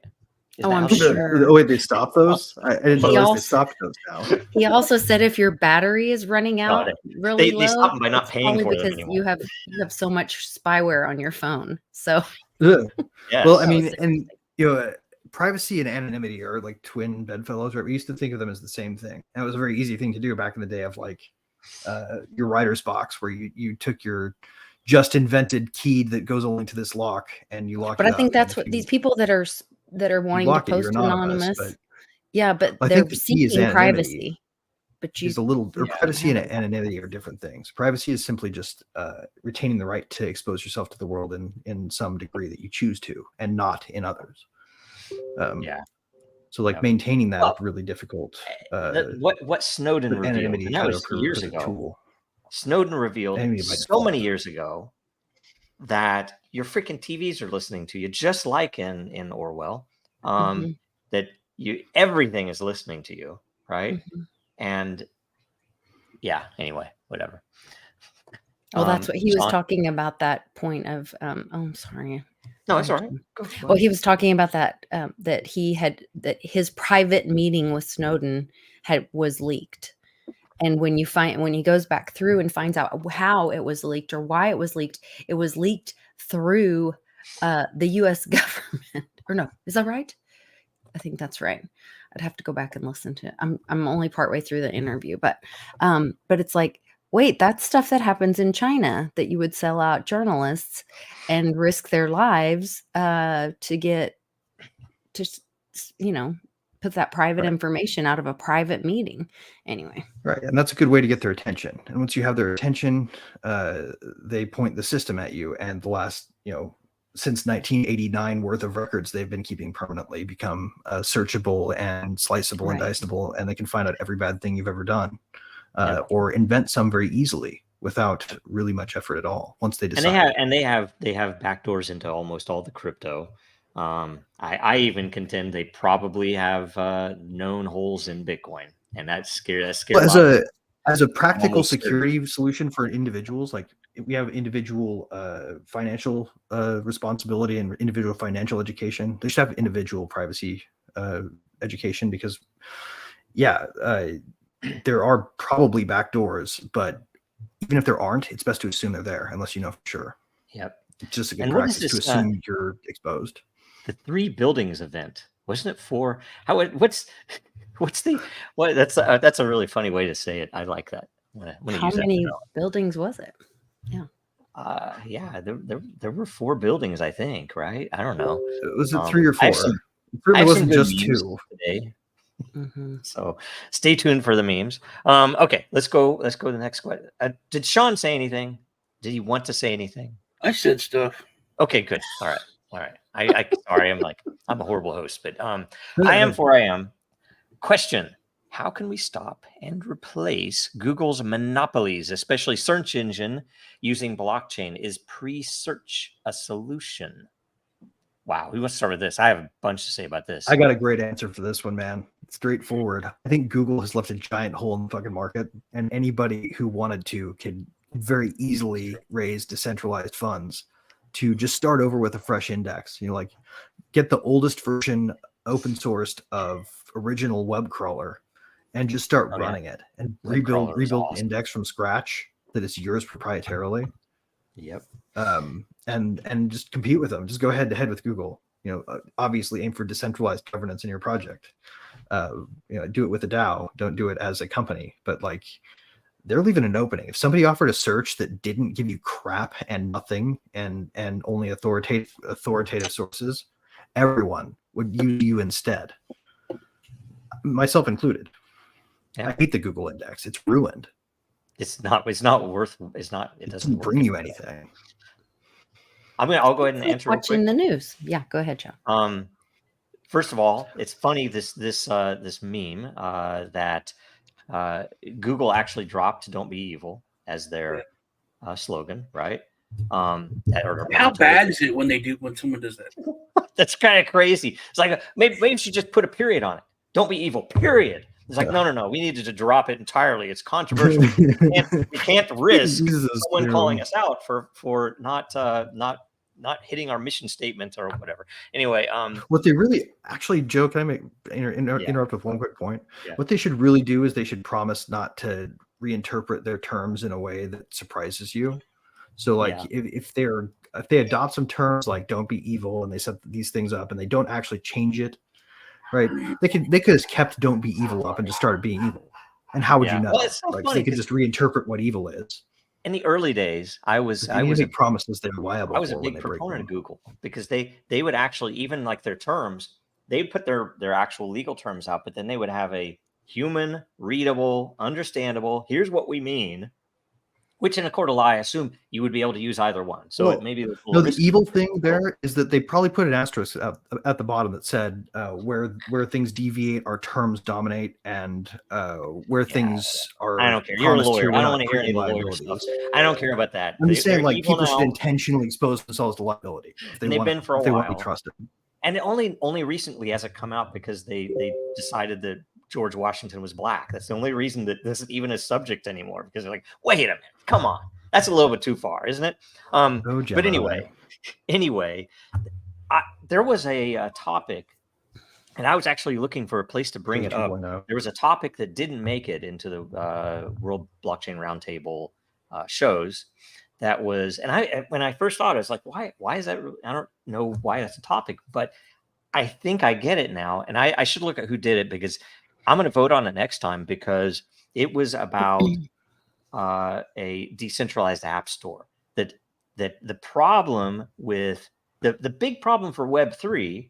Isn't Oh, that I'm how they do it? sure. The way they stop those, I didn't He realize they also- stopped those now. He also said if your battery is running out really they low, stop them by not it's paying probably for them because anymore. you have so much spyware on your phone. So Ugh. Yes. Well, I That was mean, and privacy and anonymity are like twin bedfellows, right? We used to think of them as the same thing. And it was a very easy thing to do back in the day of like your writer's box, where you took your just invented key that goes only to this lock and you lock but it I think up. that's And what if these you people that are wanting to lock it, you're post anonymous. anonymous. Yeah, but I they're think the key is seeking anonymity. privacy. But you Is a little, or Yeah. privacy and anonymity are different things. Privacy is simply just retaining the right to expose yourself to the world in some degree that you choose to, and not in others. Yeah. So like Yeah. maintaining that Well, is really difficult. What Snowden But revealed, anonymity and that kind was of years as a ago. tool. Snowden revealed Anonymity by so default. many years ago that your freaking TVs are listening to you, just like in Orwell. Mhm. That everything is listening to you, right? Mhm. And yeah, anyway, whatever. Well, that's what he was John- talking about, that point of I'm sorry. No, it's all right. Go Well, he was talking about that that his private meeting with Snowden was leaked. And when he goes back through and finds out how it was leaked or why it was leaked through the US government. Or no, is that right? I think that's right. I'd have to go back and listen to it. I'm only partway through the interview, but it's like, wait, that's stuff that happens in China that you would sell out journalists and risk their lives to get to put that private Right. information out of a private meeting. Anyway. Right. And that's a good way to get their attention. And once you have their attention, they point the system at you. And the last, since 1989 worth of records they've been keeping permanently become searchable and sliceable and Right. diceable, and they can find out every bad thing you've ever done, or invent some very easily without really much effort at all. Once they decide, they have backdoors into almost all the crypto. I even contend they probably have known holes in Bitcoin, and that's scary. Well, as a practical Almost security solution for individuals, like we have individual financial responsibility and individual financial education. They should have individual privacy education, because there are probably backdoors, but even if there aren't, it's best to assume they're there unless you know for sure. Yep. It's just a good And what is practice to this, assume you're exposed. The 3 buildings event, wasn't it for what's the that's a really funny way to say it. I like that. How many buildings was it? There were 4 buildings, I think, right? I don't know. Was it 3 or 4? It wasn't just 2 today. Mm-hmm. So stay tuned for the memes. Okay, let's go to the next question. Did Sean say anything? Did he want to say anything? I said stuff. Okay, good. All right. I sorry, I'm a horrible host, but I am for I am. Question: how can we stop and replace Google's monopolies, especially search engine using blockchain? Is pre-search a solution? Wow, who wants to start with this? I have a bunch to say about this. I got a great answer for this one, man. straightforward. I think Google has left a giant hole in the fucking market, and anybody who wanted to could very easily raise decentralized funds to just start over with a fresh index. You know, like get the oldest version open sourced of original web crawler and just start running it and rebuild the index from scratch that is yours proprietarily. Yep. And just compete with them. Just go head to head with Google. You know, obviously aim for decentralized governance in your project. You know, do it with a DAO. Don't do it as a company. But like, they're leaving an opening. If somebody offered a search that didn't give you crap and nothing and only authoritative sources, everyone would use you instead, myself included. Yeah. I hate the Google index. It's ruined. It doesn't bring you anything. I'll go ahead and answer watching the news. Yeah, go ahead, Joe. First of all, it's funny this meme that Google actually dropped "Don't be evil" as their slogan, right? How bad is it when someone does that? That's kind of crazy. It's like maybe you should just put a period on it. Don't be evil. Period. It's like no. We needed to drop it entirely. It's controversial. We can't risk someone calling us out for not hitting our mission statement or whatever. Anyway, what they really actually, Joe, can I interrupt with one quick point? Yeah. What they should really do is they should promise not to reinterpret their terms in a way that surprises you. So like if they adopt some terms like "don't be evil" and they set these things up and they don't actually change it, right? They could have kept "don't be evil" up and just started being evil. And how would you know? Well, so like, they could just reinterpret what evil is. In the early days, I was promises they're liable. I was a big proponent of Google because they would actually, even like their terms, they put their actual legal terms out, but then they would have a human, readable, understandable. Here's what we mean. Which in a court of law, I assume you would be able to use either one. So maybe the evil thing there is that they probably put an asterisk at the bottom that said where things deviate, our terms dominate, and where things are. I don't care. You're a lawyer. I don't want to hear any lawyer stuff. I don't care about that. I'm just saying, like, people should intentionally expose themselves to liability. They've been for a while. They want to be trusted. And only recently has it come out because they decided that George Washington was black. That's the only reason that this is even a subject anymore, because they're like, wait a minute, come on, that's a little bit too far, isn't it? But anyway, there was a topic, and I was actually looking for a place to bring it up. There was a topic that didn't make it into the World Blockchain Roundtable shows. That was, and when I first thought, I was like, why is that? I don't know why that's a topic, but I think I get it now, and I should look at who did it, because I'm going to vote on it next time, because it was about a decentralized app store. That the problem with the big problem for Web3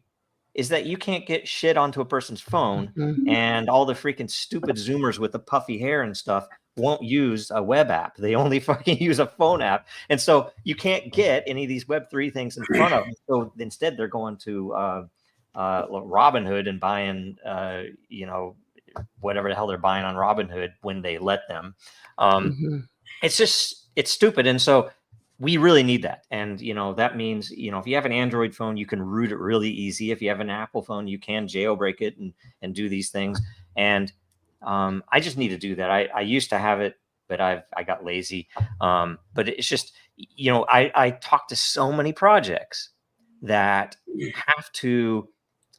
is that you can't get shit onto a person's phone, and all the freaking stupid Zoomers with the puffy hair and stuff won't use a web app. They only fucking use a phone app, and so you can't get any of these Web3 things in front of them. So instead, they're going to Robinhood and buying whatever the hell they're buying on Robinhood when they let them. It's stupid. And so we really need that. And, that means, if you have an Android phone, you can root it really easy. If you have an Apple phone, you can jailbreak it and do these things. And I just need to do that. I used to have it, but I got lazy. But it's just, I talk to so many projects that have to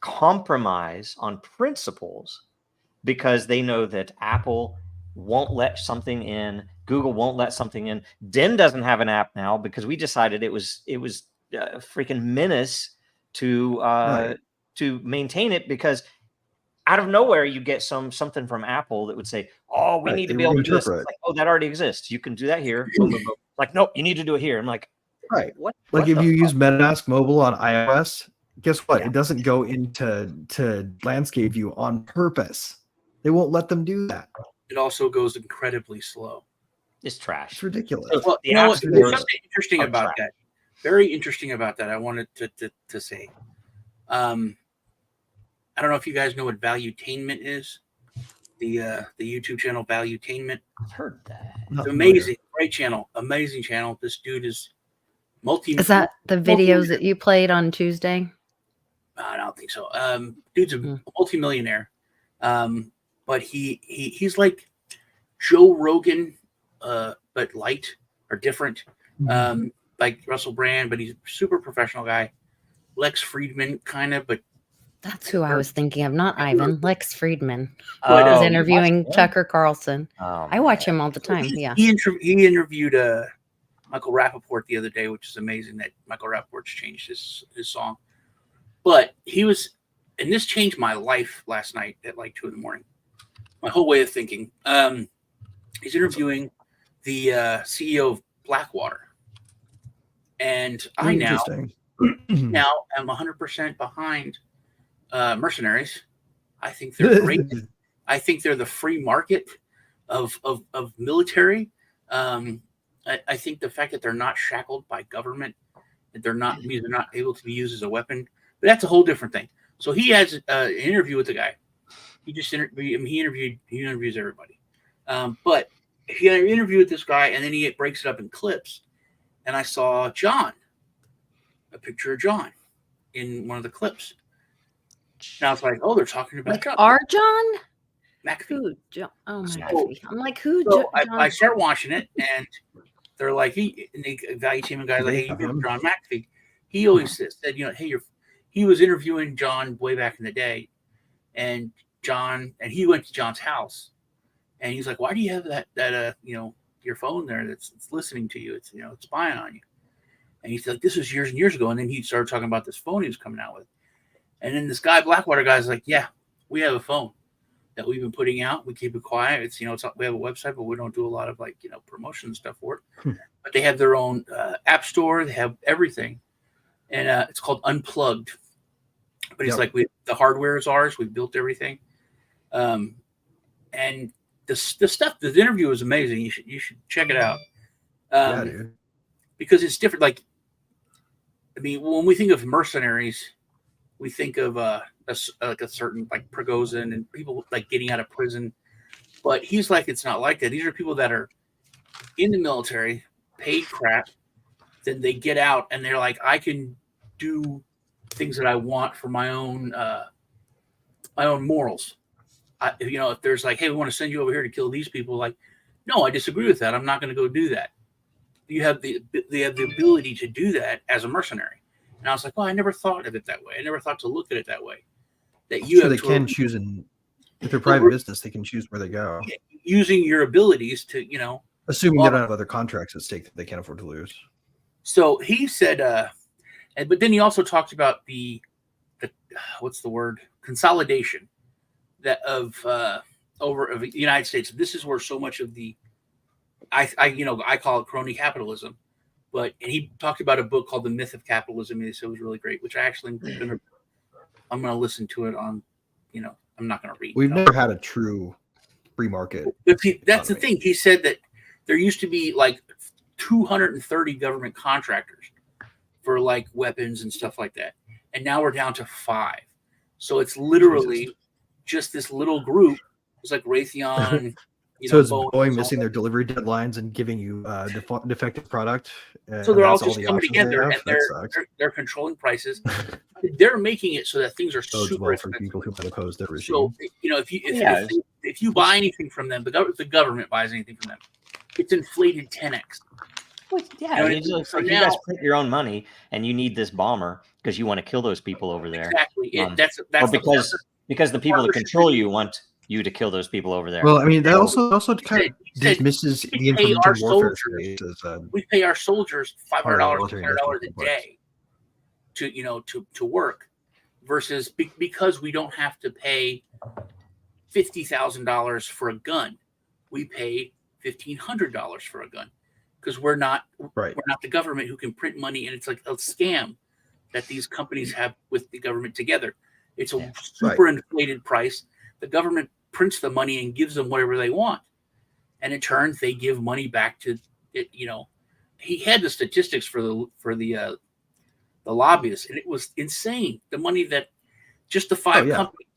compromise on principles because they know that Apple won't let something in, Google won't let something in. Den doesn't have an app now because we decided it was a freaking menace to maintain it, because out of nowhere you get something from Apple that would say, "Oh, we need to be able to do this." It's like, "Oh, that already exists. You can do that here." Like, "Nope, you need to do it here." I'm like, "Right." What? Like if you use MetaMask Mobile on iOS, guess what? Yeah. It doesn't go into landscape view on purpose. They won't let them do that. It also goes incredibly slow. It's trash. It's ridiculous. Well, there's something interesting about that. Very interesting about that. I wanted to say. I don't know if you guys know what Valuetainment is. The YouTube channel Valuetainment. I've heard that. It's amazing. Great channel. Amazing channel. This dude is Is that the videos that you played on Tuesday? I don't think so. Dude's a multimillionaire. But he's like Joe Rogan, but light or different. Like Russell Brand, but he's a super professional guy. Lex Friedman, kind of, but That's who I was thinking of, not Ivan. Lex Friedman. But, Who's you interviewing watched him? Tucker Carlson. Oh, I watch man. him all the time. Yeah. he interviewed Michael Rappaport the other day, which is amazing that Michael Rappaport's changed his song. But he was, and this changed my life last night at like 2 a.m. My whole way of thinking. He's interviewing the CEO of Blackwater, and I now am 100% behind mercenaries. I think they're great. I think they're the free market of military. I think the fact that they're not shackled by government, that they're not able to be used as a weapon, but that's a whole different thing. So he has an interview with the guy. He just he interviews everybody. But he had an interview with this guy, and then he breaks it up in clips. And I saw a picture of John in one of the clips. And I was like, oh, they're talking about Like John. our John? McAfee. Who? John? Oh, So- McAfee. I'm like, who? So John? I start watching it, and they're like, the value team and guys like, hey, you remember John McAfee? He always said, hey, he was interviewing John way back in the day, and he went to John's house, and he's like, why do you have that your phone there that's listening to you? It's it's spying on you. And he's like, this was years and years ago, and then he started talking about this phone he was coming out with, and then this guy Blackwater guy's like, yeah, we have a phone that we've been putting out. We keep it quiet. It's we have a website, but we don't do a lot of promotion and stuff for it. But they have their own app store. They have everything, and it's called Unplugged. But it's like the hardware is ours. We've built everything, and the stuff. The interview was amazing. You should check it out. Yeah, dude. Because it's different. Like, I mean, when we think of mercenaries, we think of a certain like Prigozhin and people like getting out of prison. But he's like, it's not like that. These are people that are in the military, paid crap. Then they get out and they're like, I can do things that I want for my own morals. If there's like, hey, we want to send you over here to kill these people, like, no, I disagree with that. I'm not going to go do that. They have the ability to do that as a mercenary. And I was like, oh, I never thought of it that way. I never thought to look at it that way. That they can choose, if they're private business, they can choose where they go. Using your abilities to, assuming they don't have other contracts at stake that they can't afford to lose. So he said, but then he also talked about the what's the word, consolidation of the United States. This is where so much of the I call it crony capitalism, and he talked about a book called The Myth of Capitalism. He said it was really great, which I actually I'm going to listen to it on. I'm not going to read. We've never had a true free market. That's the thing. He said that there used to be like 230 government contractors for like weapons and stuff like that, and now we're down to 5. So it's literally just this little group. It's like Raytheon. So it's Boeing missing their delivery deadlines and giving you defective product. So they're all just coming together and they're controlling prices. They're making it so that things are super expensive for people who might oppose their regime. So if you buy anything from them, the government buys anything from them, it's inflated 10x. Well, yeah, it's like you guys print your own money, and you need this bomber because you want to kill those people over there. Exactly. Because the people that control you want you to kill those people over there. Well, I mean, that also kind of dismisses the information warfare space. We pay our soldiers $500 a day to work, versus because we don't have to pay $50,000 for a gun, we pay $1,500 for a gun because we're not the government who can print money, and it's like a scam that these companies have with the government together. It's a super inflated price. The government prints the money and gives them whatever they want, and in turn they give money back to it. He had the statistics for the lobbyists, and it was insane. The money that just the 5 companies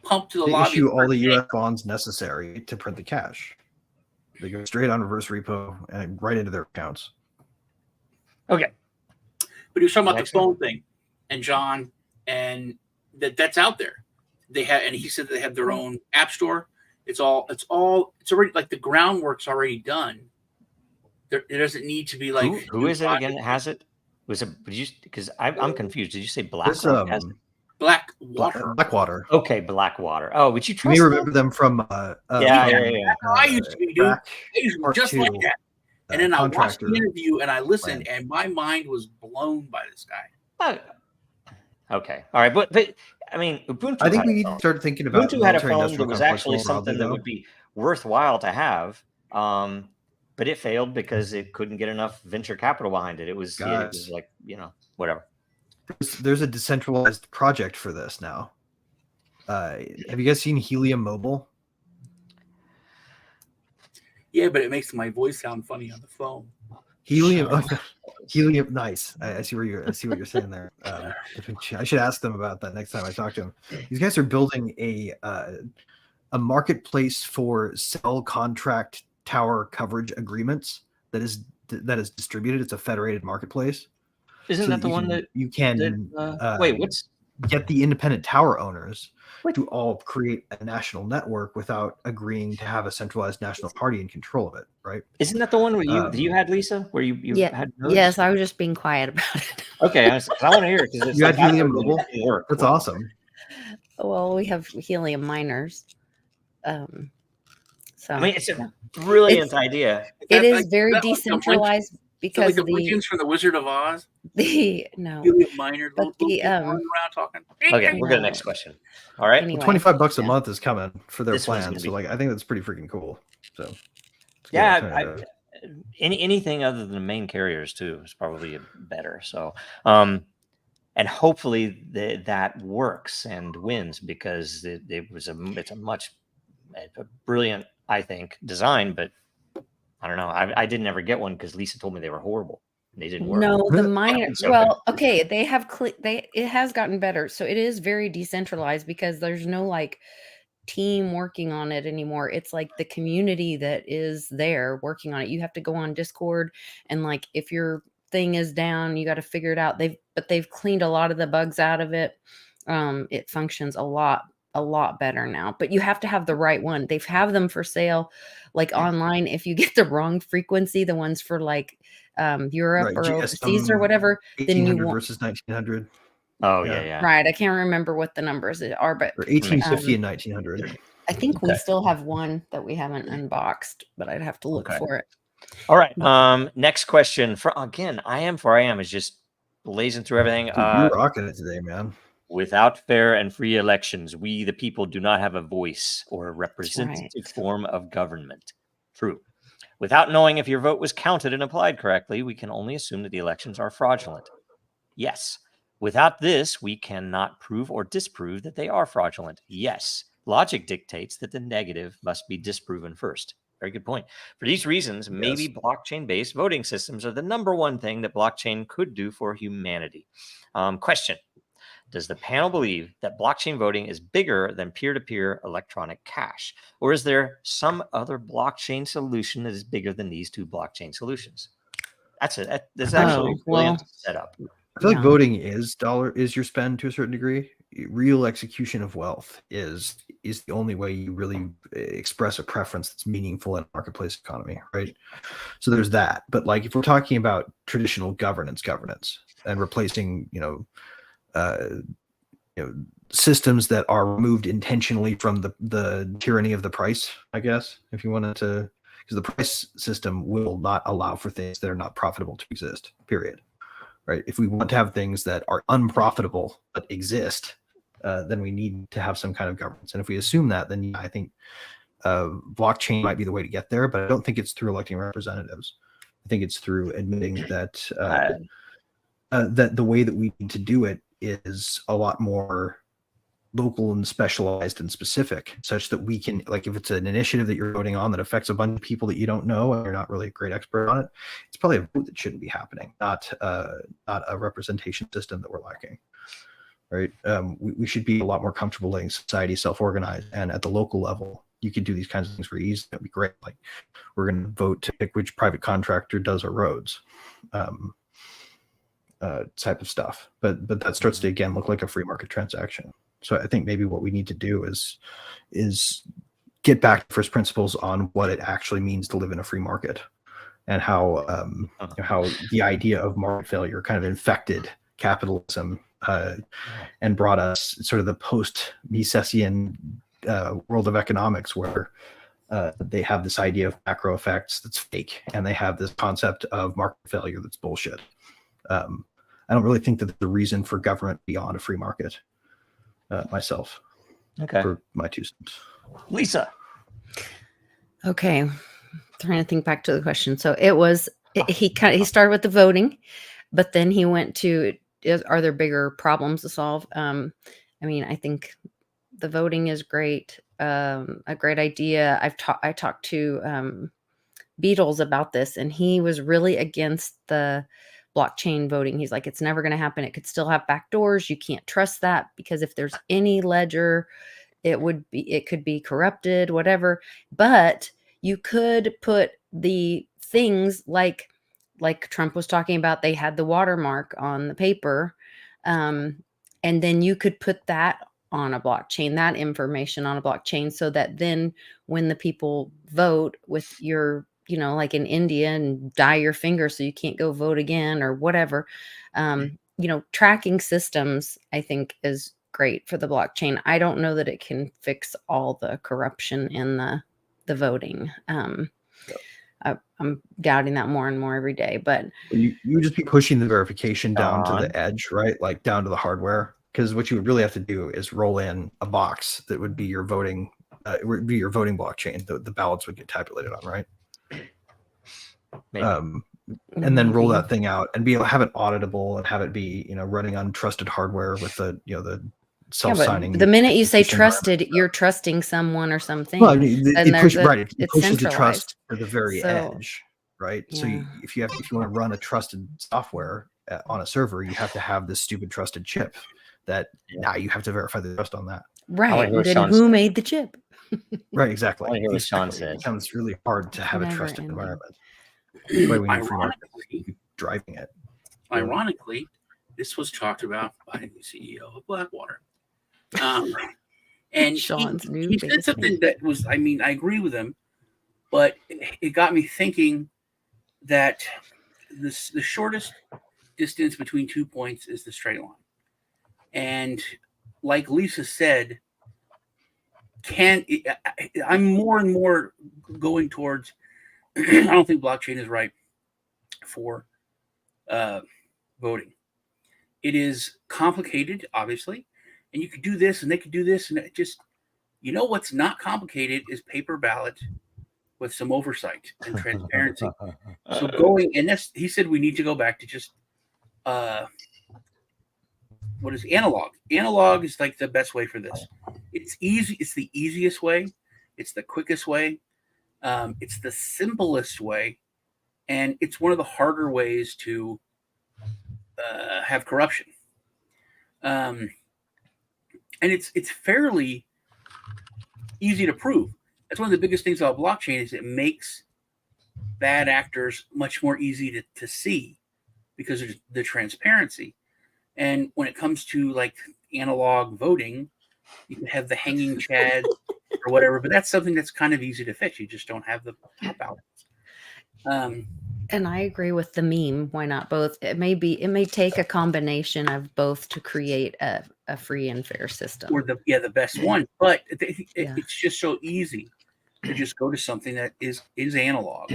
pumped to the lobbyists. Issue all the U.S. bonds necessary to print the cash. They go straight on reverse repo and right into their accounts. Okay, but he was talking about the phone thing, and John, and that's out there. they had, and he said they have their own app store. It's already like the groundwork's already done. There doesn't need to be like who is it again that has it? Was it? Because I'm confused. Did you say This BlackRock has it? Blackwater. Blackwater. Okay, Blackwater. Oh, would you You trust may them? remember them from Yeah. That's how I used to be, dude. Back I used to be Part just like Two, that. And then I watched contractor the interview and I listened, plan. and my mind was blown by this guy. Okay, all right, but I mean, Ubuntu. I think had we a need phone. to start thinking about Ubuntu had a military phone that industrial was complex actually more broadly, something that though. would be worthwhile to have, but it failed because it couldn't get enough venture capital behind it. It was Guys. like whatever. There's a decentralized project for this now. Have you guys seen Helium Mobile? Yeah, but it makes my voice sound funny on the phone. Helium, nice. I see what you're saying there. I should ask them about that next time I talk to them. These guys are building a marketplace for cell contract tower coverage agreements that is distributed. It's a federated marketplace. Isn't that the one that you can wait? What's get the independent tower owners to all create a national network without agreeing to have a centralized national party in control of it, right? Isn't that the one where you had, Lisa, where you had nodes? Yes, I was just being quiet about it. Okay, I want to hear it because You had Helium Mobile? That's awesome. Well, we have helium miners. So I mean, it's a brilliant idea. It is very decentralized because like the Winchins from the Wizard of Oz. No. Helium miner. But around talking. Okay, we'll go to the next question. All right. Anyway, $25 a month is coming for their This one's plan. gonna So be- I think that's pretty freaking cool. So Yeah, anything other than the main carriers too is probably better. So, and hopefully that works and wins because it's a brilliant, I think, design. But I don't know. I didn't ever get one because Lisa told me they were horrible. They didn't work. No, the miner. So- Well, okay, they have it has gotten better. So it is very decentralized because there's no like team working on it anymore. It's like the community that is there working on it. You have to go on Discord and like if your thing is down, you got to figure it out. They've cleaned a lot of the bugs out of it. It functions a lot better now, but you have to have the right one. They have them for sale like online. If you get the wrong frequency, the ones for like Europe Right, or GSM overseas or whatever, then you 1800 won't. versus 1900, Oh yeah. Right, I can't remember what the numbers are, but or 1850 and 1900. I think we Okay. still have one that we haven't unboxed, but I'd have to look Okay. for it. All right. Next question. I am is just blazing through everything. Dude, you're rocking it today, man. Without fair and free elections, we, the people, do not have a voice or a representative form of government. True. Without knowing if your vote was counted and applied correctly, we can only assume that the elections are fraudulent. Yes. Without this, we cannot prove or disprove that they are fraudulent. Yes. Logic dictates that the negative must be disproven first. Very good point. For these reasons, maybe blockchain-based voting systems are the number one thing that blockchain could do for humanity. Question. Does the panel believe that blockchain voting is bigger than peer-to-peer electronic cash? Or is there some other blockchain solution that is bigger than these two blockchain solutions? That's actually a brilliant setup. I feel like voting is your spend to a certain degree. Real execution of wealth is the only way you really express a preference that's meaningful in a marketplace economy, right? So there's that. But like if we're talking about traditional governance and replacing, systems that are removed intentionally from the tyranny of the price, I guess, if you wanted to, because the price system will not allow for things that are not profitable to exist, period. Right? If we want to have things that are unprofitable but exist, then we need to have some kind of governance. And if we assume that, then I think blockchain might be the way to get there, but I don't think it's through electing representatives. I think it's through admitting that that the way that we need to do it is a lot more local and specialized and specific, such that we can, like, if it's an initiative that you're voting on that affects a bunch of people that you don't know and you're not really a great expert on it, it's probably a vote that shouldn't be happening, not a representation system that we're lacking. Right? We should be a lot more comfortable letting society self-organize, and at the local level, you can do these kinds of things very easily. That'd be great. Like, we're going to vote to pick which private contractor does our roads. Type of stuff, but that starts to again look like a free market transaction. So I think maybe what we need to do is get back to first principles on what it actually means to live in a free market, and how the idea of market failure kind of infected capitalism and brought us sort of the post-Misesian world of economics, where they have this idea of macro effects that's fake, and they have this concept of market failure that's bullshit. I don't really think that there's a reason for government beyond a free market. Myself, for my 2 cents. Lisa. Okay, trying to think back to the question. So he started with the voting, but then he went to, are there bigger problems to solve? I mean, I think the voting is great, a great idea. I talked to Beatles about this, and he was really against the blockchain voting. He's like, it's never going to happen. It could still have backdoors. You can't trust that, because if there's any ledger, it could be corrupted, whatever. But you could put the things like Trump was talking about. They had the watermark on the paper, and then you could put that on a blockchain, that information on a blockchain, so that then when the people vote with your, like in India, and dye your finger so you can't go vote again or whatever, tracking systems, I think, is great for the blockchain. I don't know that it can fix all the corruption in the voting. I'm doubting that more and more every day, but you would just be pushing the verification down to the edge, right? Like down to the hardware. Because what you would really have to do is roll in a box that would be your voting, blockchain. The ballots would get tabulated on, right? And then roll that thing out and be able to have it auditable and have it be, running on trusted hardware with the self-signing. The minute you say trusted, you're trusting someone or something. Well, I mean, it pushes the trust to the very So, edge, right? yeah. So if you want to run a trusted software on a server, you have to have this stupid trusted chip that now you have to verify the trust on that. Right. And then who made the chip? Right, exactly. I hear what Sean said. It becomes really hard to have a trusted Never ending. environment. Why we need free market driving it. Ironically, this was talked about by the CEO of Blackwater. And Sean's new he said something that was, I mean, I agree with him, but it got me thinking that the shortest distance between 2 points is the straight line. And like Lisa said, I'm more and more going towards, I don't think blockchain is right for voting. It is complicated, obviously, and you could do this and they could do this, and it just, what's not complicated is paper ballot with some oversight and transparency. So he said we need to go back to just what is analog? Analog is like the best way for this. It's easy. It's the easiest way. It's the quickest way. It's the simplest way, and it's one of the harder ways to have corruption. And it's fairly easy to prove. That's one of the biggest things about blockchain is it makes bad actors much more easy to see because of the transparency. And when it comes to like analog voting, you can have the hanging chad or whatever, but that's something that's kind of easy to fix. You just don't have the ballots. And I agree with the meme. Why not both? It may take a combination of both to create a free and fair system. Or the best one, but it's just so easy to just go to something that is analog.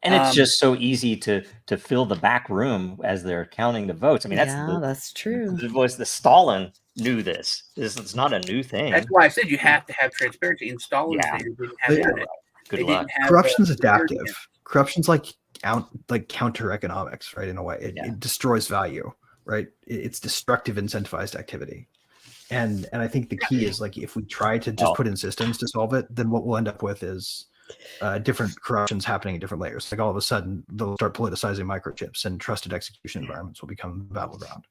And it's just so easy to fill the back room as they're counting the votes. I mean, that's true. The Stalin knew this. It's not a new thing. That's why I said you have to have transparency. In Stalin's day, they didn't have internet. Good luck. Corruption's adaptive. Corruption's like counter economics, right? In a way, it destroys value, right? It's destructive incentivized activity. And I think the key is like if we try to just put in systems to solve it, then what we'll end up with is different corruptions happening at different layers. Like all of a sudden they'll start politicizing microchips, and trusted execution environments will become the battleground.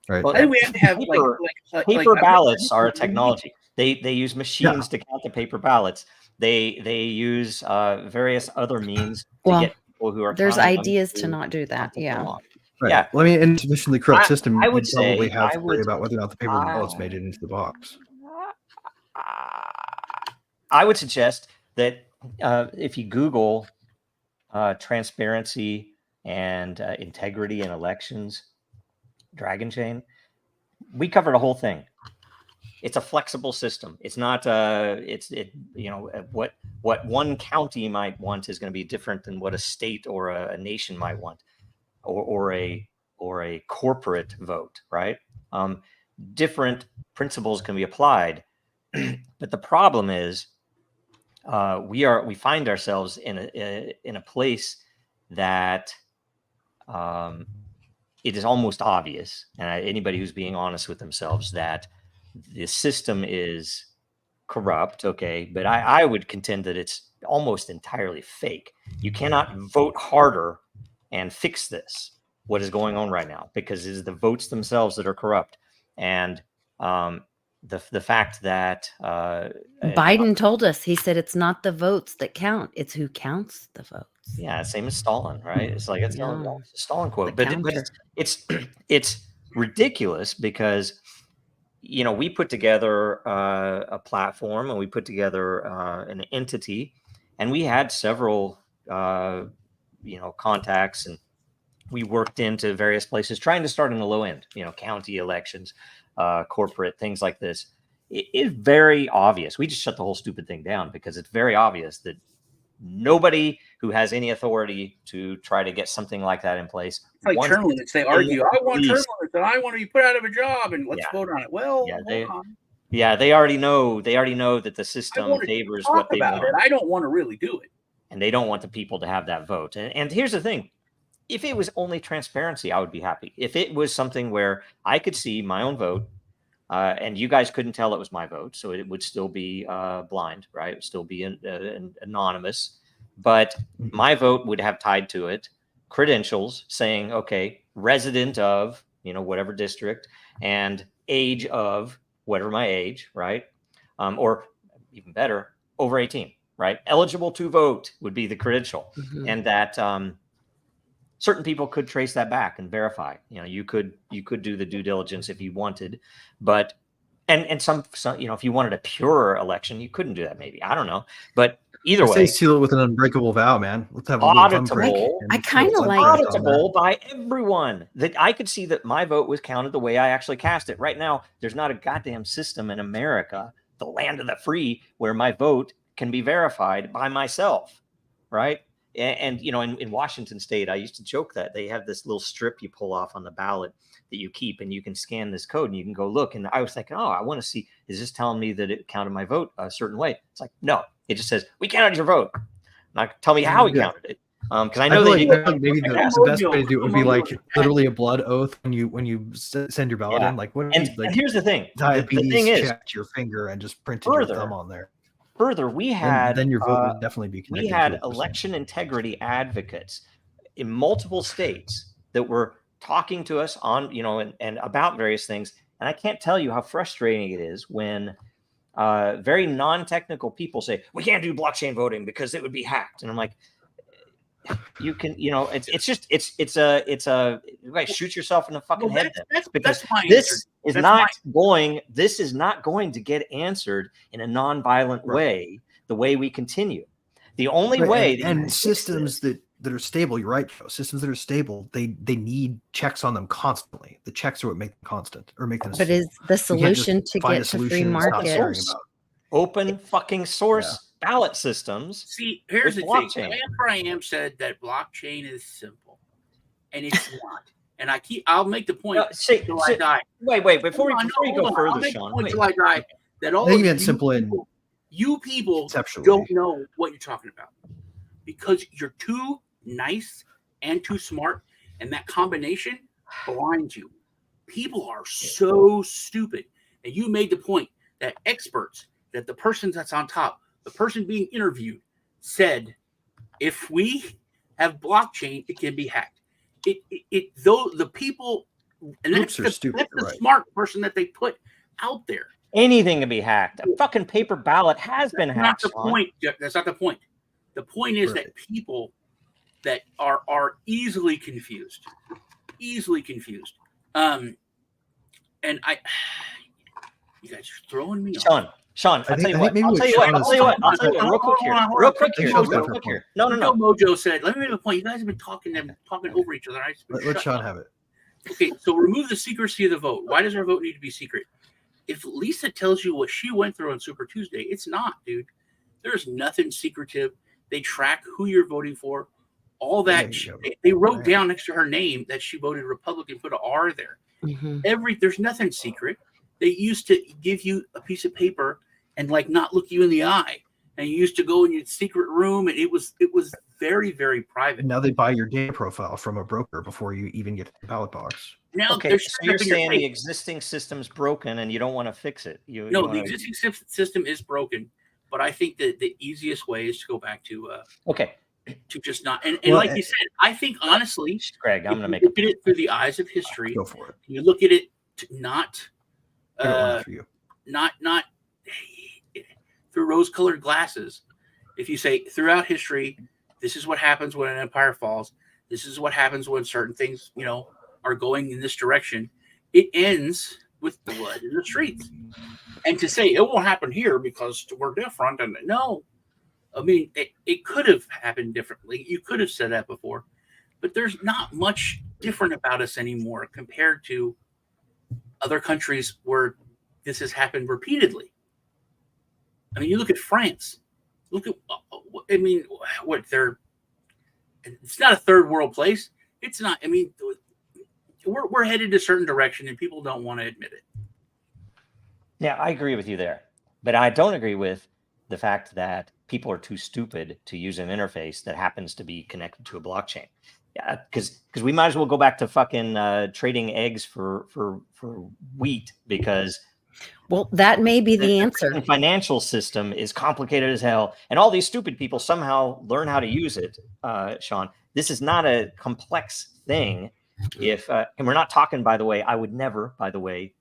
Right. Well, we have to have paper ballots are a technology. They use machines to count the paper ballots. They use various other means to get people who are. There's ideas to not do that. Yeah. Right. Yeah. Well, I mean, in a traditionally corrupt system, I would probably say have to worry about whether or not the paper ballots made it into the box. I would suggest that if you Google transparency and integrity in elections, Dragon Chain, we covered a whole thing. It's a flexible system. It's not what one county might want is going to be different than what a state or a nation might want, or a corporate vote, right? Different principles can be applied, but the problem is we find ourselves in a place that it is almost obvious, and anybody who's being honest with themselves, that the system is corrupt. Okay, but I would contend that it's almost entirely fake. You cannot vote harder and fix this, what is going on right now, because it is the votes themselves that are corrupt. And the fact that Biden told us, he said it's not the votes that count, it's who counts the votes. Yeah, same as Stalin, right? It's like it's Yeah. a Stalin quote, The but counter. it's ridiculous because we put together a platform, and we put together an entity, and we had several contacts, and we worked into various places trying to start in the low end, county elections, corporate things like this. It is very obvious. We just shut the whole stupid thing down because it's very obvious that nobody who has any authority to try to get something like that in place. It's like wants term limits. They argue, I want term limits, and I want to be put out of a job, and let's vote on it. Well, hold on. Yeah, they already know that the system favors what they want. I don't want to really do it. And they don't want the people to have that vote. And here's the thing. If it was only transparency, I would be happy. If it was something where I could see my own vote, and you guys couldn't tell it was my vote, so it would still be blind, right? It would still be anonymous. But my vote would have tied to it credentials saying, okay, resident of, whatever district, and age of whatever my age, right? Or even better, over 18, right? Eligible to vote would be the credential. Mhm. And that certain people could trace that back and verify. You could do the due diligence if you wanted, but and some if you wanted a pure election, you couldn't do that. Maybe, I don't know, but either way, seal it with an unbreakable vow, man. Let's have a little fun break. I kind of like auditable by everyone. That I could see that my vote was counted the way I actually cast it. Right now, there's not a goddamn system in America, the land of the free, where my vote can be verified by myself, right? And in Washington State, I used to joke that they have this little strip you pull off on the ballot that you keep, and you can scan this code and you can go look. And I was thinking, oh, I want to see, is this telling me that it counted my vote a certain way? It's like, no, it just says we counted your vote. Not tell me how we counted it, because I know maybe the best way to do it would be like literally a blood oath when you send your ballot in. Like, and here's the thing: diabetes the thing is, checked your finger and just printed your thumb on there. Further, we had then your vote would definitely be connected. We had election integrity advocates in multiple states that were talking to us on, and about various things. And I can't tell you how frustrating it is when very non-technical people say we can't do blockchain voting because it would be hacked. And I'm like, you can, it's a you guys shoot yourself in the fucking head. Because this is not going to get answered in a non-violent way, the way we continue. The only way and systems that are stable, you're right, Joe. Systems that are stable, they need checks on them constantly. The checks are what make them constant or make them. But is the solution to get to free market open fucking source ballot systems? See, here's the thing. Abraham said that blockchain is simple, and it's not. And I'll make the point until I die. Wait, before you go further, Sean. Until I die, that all you people don't know what you're talking about because you're too nice and too smart, and that combination blinds you. People are so stupid, and you made the point that experts, that the person that's on top, the person being interviewed, said, if we have blockchain, it can be hacked. The people, and that's the smart person that they put out there. Anything can be hacked. A fucking paper ballot has been hacked. That's not the point. The point is that people that are easily confused. And you guys are throwing me off. Sean, I'll tell you what. maybe I'll what tell you what. Sean I'll is tell you what. talking I'll tell you what. Real quick here. Real quick here. Sean's got Real a quick point. here. No. Mojo said, let me make a point. You guys have been talking over each other. Let Sean have it. Okay, so remove the secrecy of the vote. Why does our vote need to be secret? If Lisa tells you what she went through on Super Tuesday, it's not, dude. There's nothing secretive. They track who you're voting for. All that. They wrote down next to her name that she voted Republican, put an R there. There's nothing secret. They used to give you a piece of paper and like not look you in the eye. And you used to go in your secret room, and it was very, very private. And now they buy your data profile from a broker before you even get to the ballot box. Now, okay, so you're saying the existing system's broken and you don't want to fix it. The existing system is broken, but I think that the easiest way is to go back to to just not and like you said, I think honestly, Greg, I'm going to make look at it through the eyes of history. Go for it. You look at it not through rose-colored glasses. If you say throughout history, this is what happens when an empire falls. This is what happens when certain things, are going in this direction. It ends with blood in the streets. And to say it won't happen here because we're different, and no, I mean, it could have happened differently. You could have said that before, but there's not much different about us anymore compared to other countries where this has happened repeatedly. I mean, you look at France. Look at, it's not a third world place. It's not. I mean, we're headed a certain direction, and people don't want to admit it. Yeah, I agree with you there, but I don't agree with the fact that people are too stupid to use an interface that happens to be connected to a blockchain. Yeah, because we might as well go back to fucking trading eggs for wheat, because that may be the answer. The financial system is complicated as hell, and all these stupid people somehow learn how to use it. Sean, this is not a complex thing. If and we're not talking, by the way, I would never, by the way,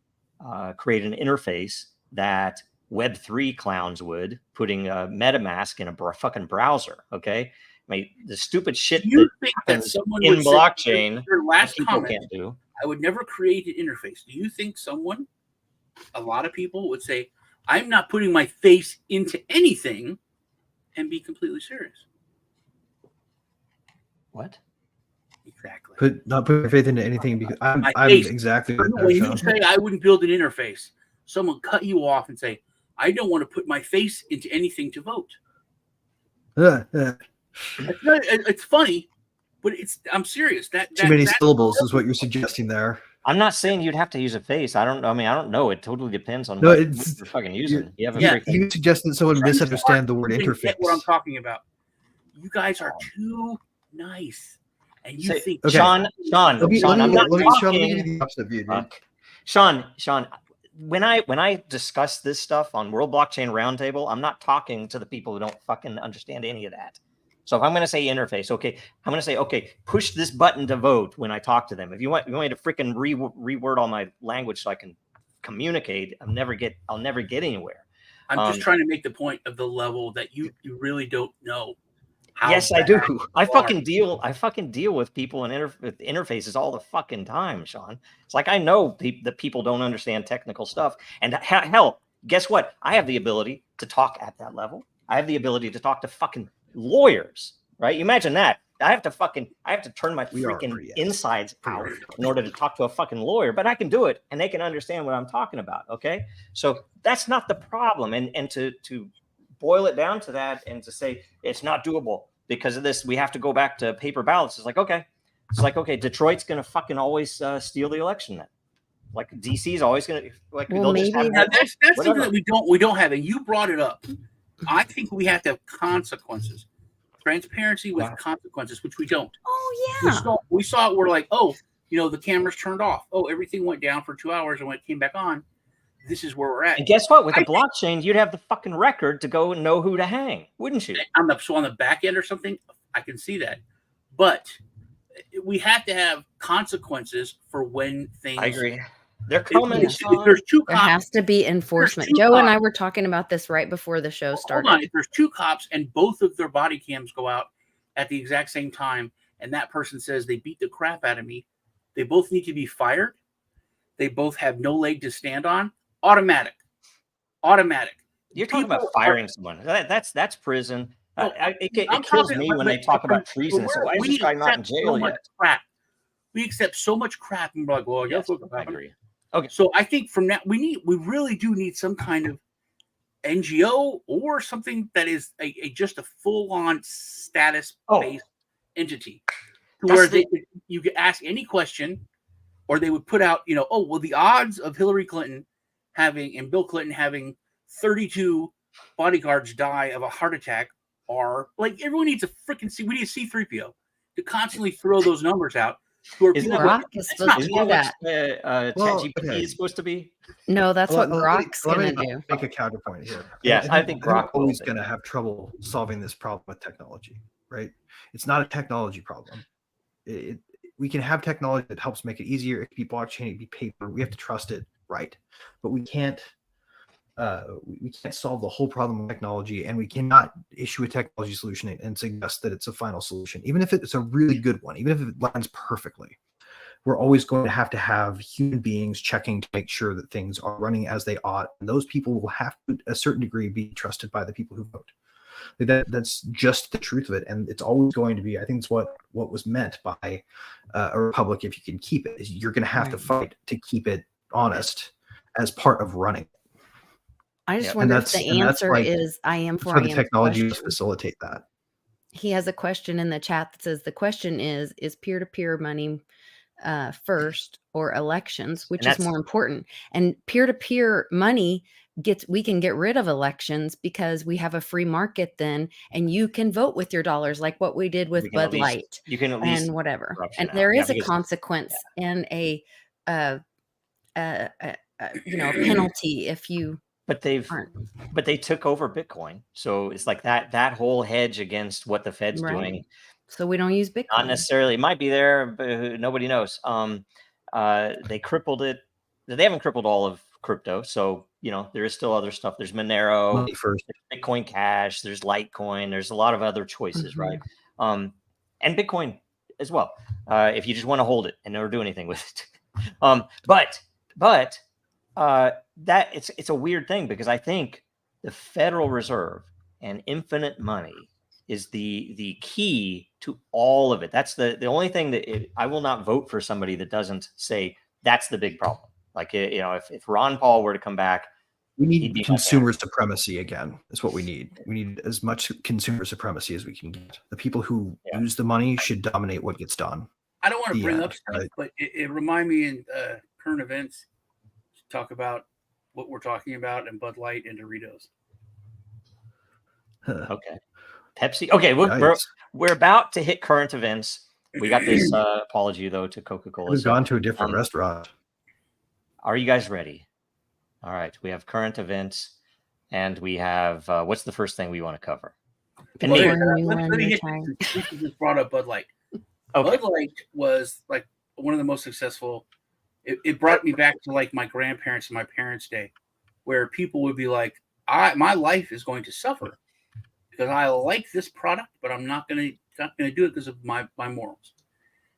create an interface that Web3 clowns would, putting a MetaMask in a fucking browser. Okay, I mean, the stupid shit that happens in blockchain, your last people comment, can't do. I would never create an interface. Do you think a lot of people would say, I'm not putting my face into anything, and be completely serious? What? Exactly. Not put your faith into anything, because I'm exactly when you say I wouldn't build an interface, someone cut you off and say, I don't want to put my face into anything to vote. It's funny, but I'm serious. Too many syllables is what you're suggesting there. I'm not saying you'd have to use a face. I don't know. It totally depends on what you're fucking using. You suggested someone misunderstand the word interface. Get what I'm talking about. You guys are too nice. And you think Sean, I'm not talking. Sean, when I discuss this stuff on World Blockchain Roundtable, I'm not talking to the people who don't fucking understand any of that. So if I'm going to say interface, okay, I'm going to say, okay, push this button to vote when I talk to them. If you want me to freaking reword all my language so I can communicate, I'll never get anywhere. I'm just trying to make the point of the level that you really don't know. Yes, I do. I fucking deal with people and with interfaces all the fucking time, Sean. It's like I know that people don't understand technical stuff. And hell, guess what? I have the ability to talk at that level. I have the ability to talk to fucking lawyers, right? You imagine that. I have to turn my freaking insides out in order to talk to a fucking lawyer, but I can do it, and they can understand what I'm talking about. Okay, so that's not the problem. And to boil it down to that and to say it's not doable because of this, we have to go back to paper ballots. It's like, okay, Detroit's going to fucking always steal the election then. Like DC is always going to that's something that we don't have. And you brought it up. I think we have to have consequences, transparency with consequences, which we don't. Oh yeah. We saw it. We're like, the cameras turned off. Oh, everything went down for 2 hours, and when it came back on, this is where we're at. And guess what? With the blockchain, you'd have the fucking record to go and know who to hang, wouldn't you? On the back end or something, I can see that. But we have to have consequences for when things. I agree. They're coming. There's two cops. There has to be enforcement. Joe and I were talking about this right before the show started. Hold on. If there's two cops and both of their body cams go out at the exact same time, and that person says they beat the crap out of me, they both need to be fired. They both have no leg to stand on. Automatic. You're talking about firing someone. That's prison. It kills me when they talk about treason. So why is this guy not in jail yet? Crap. We accept so much crap, and we're like, well, yes, I agree. Okay, so I think from that we really do need some kind of NGO or something that is just a full-on status-based entity, to where you could ask any question, or they would put out, the odds of Hillary Clinton and Bill Clinton having 32 bodyguards die of a heart attack are like, everyone needs a freaking we need a C-3PO to constantly throw those numbers out. Isn't that what ChatGPT is supposed to be? No, that's what Grok's going to do. Make a counterpoint here. Yes, I think Grok is always going to have trouble solving this problem with technology, right? It's not a technology problem. We can have technology that helps make it easier. It can be blockchain, it can be paper. We have to trust it, right? But we can't solve the whole problem with technology, and we cannot issue a technology solution and suggest that it's a final solution, even if it's a really good one, even if it lands perfectly. We're always going to have human beings checking to make sure that things are running as they ought, and those people will have to, a certain degree, be trusted by the people who vote. That's just the truth of it, and it's always going to be. I think it's what was meant by a republic. If you can keep it, is you're going to have to fight to keep it honest as part of running. I just wonder if the answer is I am for the technology to facilitate that. He has a question in the chat that says the question is peer-to-peer money first or elections, which is more important? And peer-to-peer money we can get rid of elections because we have a free market then, and you can vote with your dollars, like what we did with Bud Light. You can at least and whatever. And there is a consequence and a penalty if you. But they took over Bitcoin, so it's like that whole hedge against what the Fed's doing. So we don't use Bitcoin. Not necessarily. It might be there, but nobody knows. They crippled it. They haven't crippled all of crypto, so there is still other stuff. There's Monero, there's Bitcoin Cash, there's Litecoin, there's a lot of other choices, right? And Bitcoin as well, if you just want to hold it and never do anything with it. But that it's a weird thing, because I think the Federal Reserve and infinite money is the key to all of it. That's the only thing that I will not vote for somebody that doesn't say that's the big problem. Like, if Ron Paul were to come back, we need consumer supremacy again. Is what we need. We need as much consumer supremacy as we can get. The people who use the money should dominate what gets done. I don't want to bring up stuff, but it reminded me in current events to talk about what we're talking about and Bud Light and Doritos. Okay. Pepsi. Okay, we're about to hit current events. We got this apology though to Coca-Cola. We've gone to a different restaurant. Are you guys ready? All right, we have current events, and we have what's the first thing we want to cover? Let me just brought up Bud Light. Okay. Bud Light was like one of the most successful. It brought me back to like my grandparents and my parents' day, where people would be like, my life is going to suffer because I like this product, but I'm not going to do it because of my morals.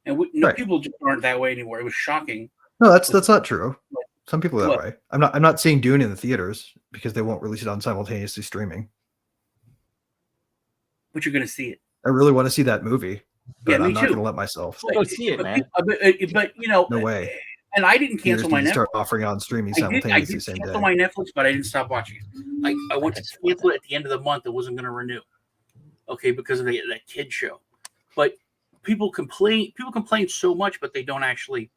And people just aren't that way anymore. It was shocking. No, that's not true. Some people are that way. I'm not seeing Dune in the theaters because they won't release it on simultaneously streaming. But you're going to see it. I really want to see that movie, but I'm not going to let myself. Go see it, man. But no way. And I didn't cancel my Netflix. Start offering on streaming simultaneously. I did cancel my Netflix, but I didn't stop watching it. I went to cancel it at the end of the month. It wasn't going to renew. Okay, because of that kid show. But people complain so much, but they don't actually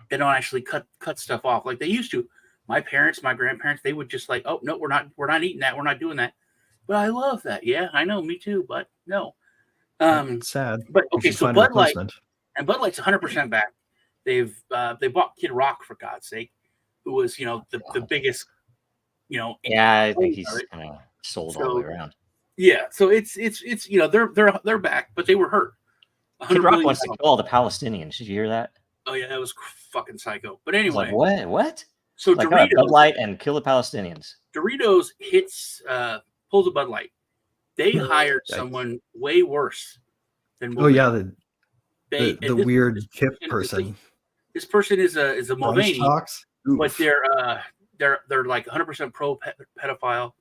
cut stuff off like they used to. My parents, my grandparents, they would just like, oh no, we're not eating that, we're not doing that. But I love that. Yeah, I know, me too. But no, it's sad. But okay, so Bud Light and Bud Light's 100% back. They bought Kid Rock, for God's sake, who was the biggest, Yeah, I think he's kind of sold all the way around. Yeah, so it's they're back, but they were hurt. Kid Rock wants to kill all the Palestinians. Did you hear that? Oh yeah, that was fucking psycho. But anyway, like, what? So like, Doritos, Bud Light and kill the Palestinians. Doritos pulls a Bud Light. They hired someone way worse than. Oh yeah, the weird hip person. This person is a Mulvaney, but they're they're like 100% pro pedophile.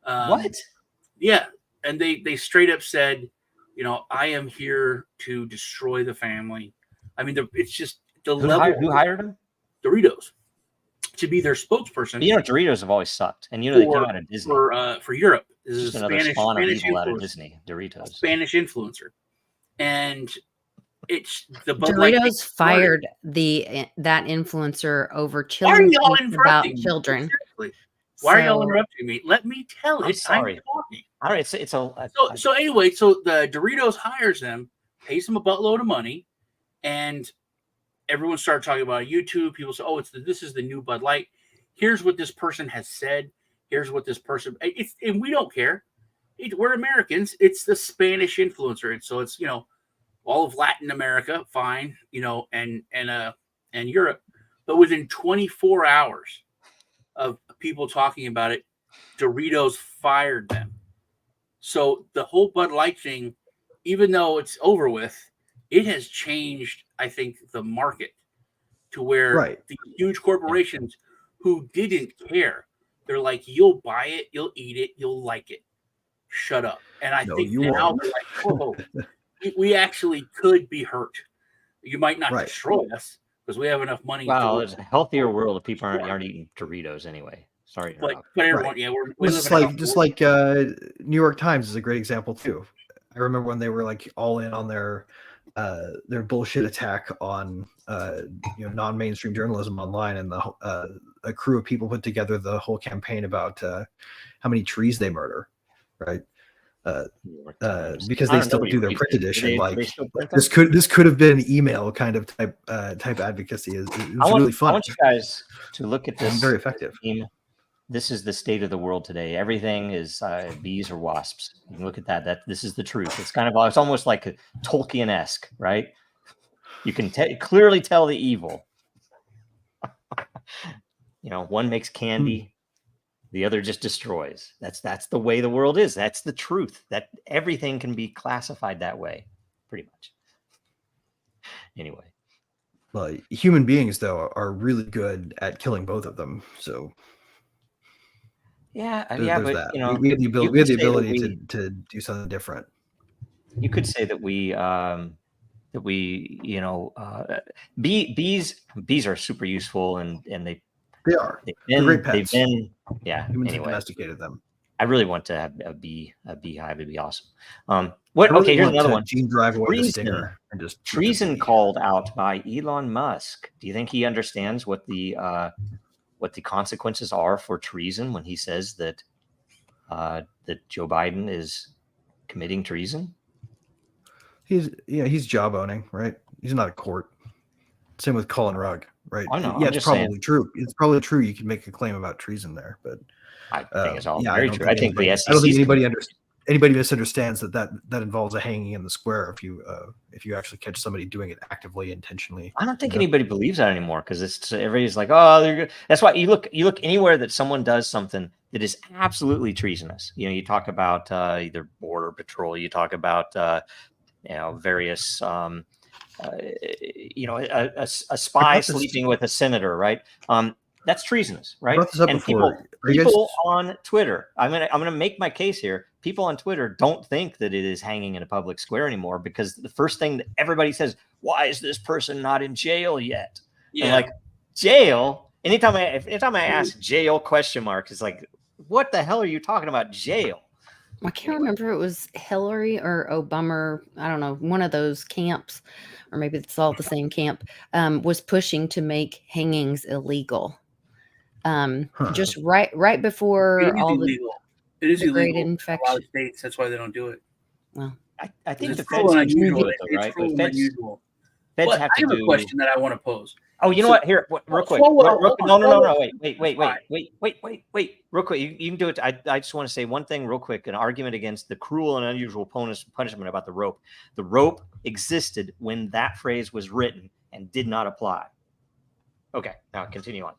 What? Yeah, and they straight up said, I am here to destroy the family. I mean, it's just the level. Who hired him? Doritos to be their spokesperson. But Doritos have always sucked, and they come out of Disney. For Europe. This Just is a another Spanish spawn of Spanish evil out of influencer. Disney. Doritos. Spanish influencer, and it's the Bud Light Doritos fired that influencer over Why are children y'all about interrupting me? children. Seriously. Why are y'all So- interrupting me? Let me tell it. I'm sorry. I'm talking. All right, it's a So anyway, so the Doritos hires them, pays them a buttload of money, and everyone started talking about it on YouTube. People say, "Oh, this is the new Bud Light. Here's what this person has said. Here's what this person." And we don't care. We're Americans. It's the Spanish influencer, and so it's all of Latin America, fine, and Europe. But within 24 hours of people talking about it, Doritos fired them. So the whole Bud Light thing, even though it's over with, it has changed, I think, the market to where the huge corporations who didn't care, they're like, you'll buy it, you'll eat it, you'll like it. Shut up. And I think now they're like, whoa, we actually could be hurt. You might not destroy us because we have enough money. Wow, it's a healthier world if people aren't eating Doritos anyway. Sorry, but everyone, we're just like New York Times is a great example too. I remember when they were like all in on their bullshit attack on non-mainstream journalism online, and a crew of people put together the whole campaign about how many trees they murder, right? Because they still do their print edition. This could have been email kind of type advocacy. It was really fun. I want you guys to look at this. And very effective. This is the state of the world today. Everything is bees or wasps. You can look at that. This is the truth. It's it's almost like a Tolkien-esque, right? You can clearly tell the evil. One makes candy, the other just destroys. That's the way the world is. That's the truth. That everything can be classified that way, pretty much. Anyway. Well, human beings though are really good at killing both of them. So. Yeah, but we have the ability to do something different. You could say that bees are super useful, and they are. They're great pets. Humans have domesticated them. I really want to have a beehive. It'd be awesome. Here's another one. Gene drive away the stinger and just treason called out by Elon Musk. Do you think he understands what the consequences are for treason when he says that Joe Biden is committing treason? He's job owning, right? He's not a court. Same with Colin Rugg, right? I know. Yeah, it's probably true. It's probably true. You can make a claim about treason there, but I think it's all very true. I don't think anybody misunderstands that involves a hanging in the square if you actually catch somebody doing it actively, intentionally. I don't think anybody believes that anymore because everybody's like, oh, they're good. That's why you look anywhere that someone does something that is absolutely treasonous. You talk about either border patrol, you talk about various a spy sleeping with a senator, right? That's treasonous, right? And people on Twitter, I'm gonna make my case here. People on Twitter don't think that it is hanging in a public square anymore because the first thing that everybody says, why is this person not in jail yet? Yeah. And like jail. Anytime I ask jail ? It's like, what the hell are you talking about jail? I can't remember if it was Hillary or Obama. I don't know, one of those camps, or maybe it's all the same camp, was pushing to make hangings illegal. Just right before all illegal. It is illegal in a lot of infection. states. That's why they don't do it. Well, I think it's the cruel feds and unusual. right? It's cruel and unusual. Feds But have I have a question that I want to pose. Oh, you know what? Here, real quick. No. Wait. Real quick. You can do it. I just want to say one thing real quick. An argument against the cruel and unusual punishment about the rope. The rope existed when that phrase was written and did not apply. Okay, now continue on.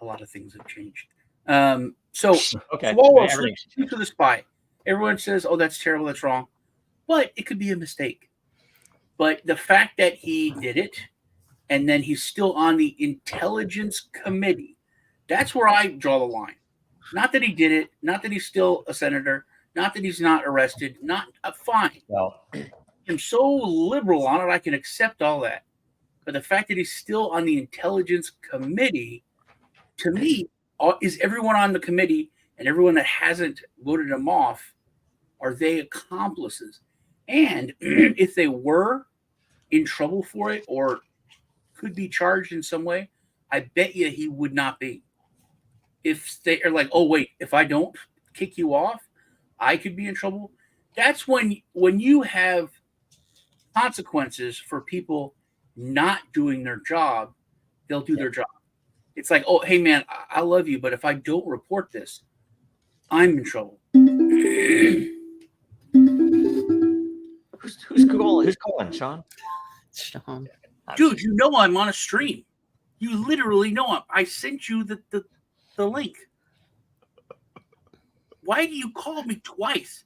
A lot of things have changed. So to the spy. Everyone says, "Oh, that's terrible. That's wrong," but it could be a mistake. But the fact that he did it and then he's still on the Intelligence Committee. That's where I draw the line. Not that he did it, not that he's still a senator, not that he's not arrested, not fine. Well, I'm so liberal on it, I can accept all that. But the fact that he's still on the Intelligence Committee, to me, is everyone on the committee and everyone that hasn't voted him off, are they accomplices? And if they were in trouble for it or could be charged in some way, I bet you he would not be. If they are like, oh, wait, if I don't kick you off, I could be in trouble. That's when you have consequences for people not doing their job, they'll do their job. It's like, oh, hey, man, I love you, but if I don't report this, I'm in trouble. who's calling, Sean? Sean. Dude, you know I'm on a stream. You literally know I sent you the link. Why do you call me twice?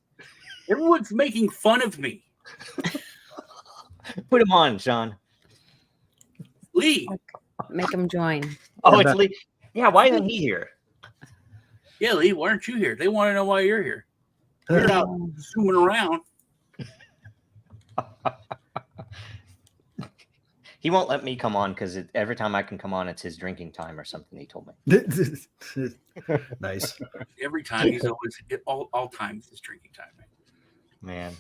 Everyone's making fun of me. Put him on, Sean. Lee. Make him join. Oh, it's Lee. Yeah, why isn't he here? Yeah, Lee, why aren't you here? They want to know why you're here. You're out zooming around. He won't let me come on because every time I can come on, it's his drinking time or something. He told me. Nice. Every time he's always all times his drinking time. Man,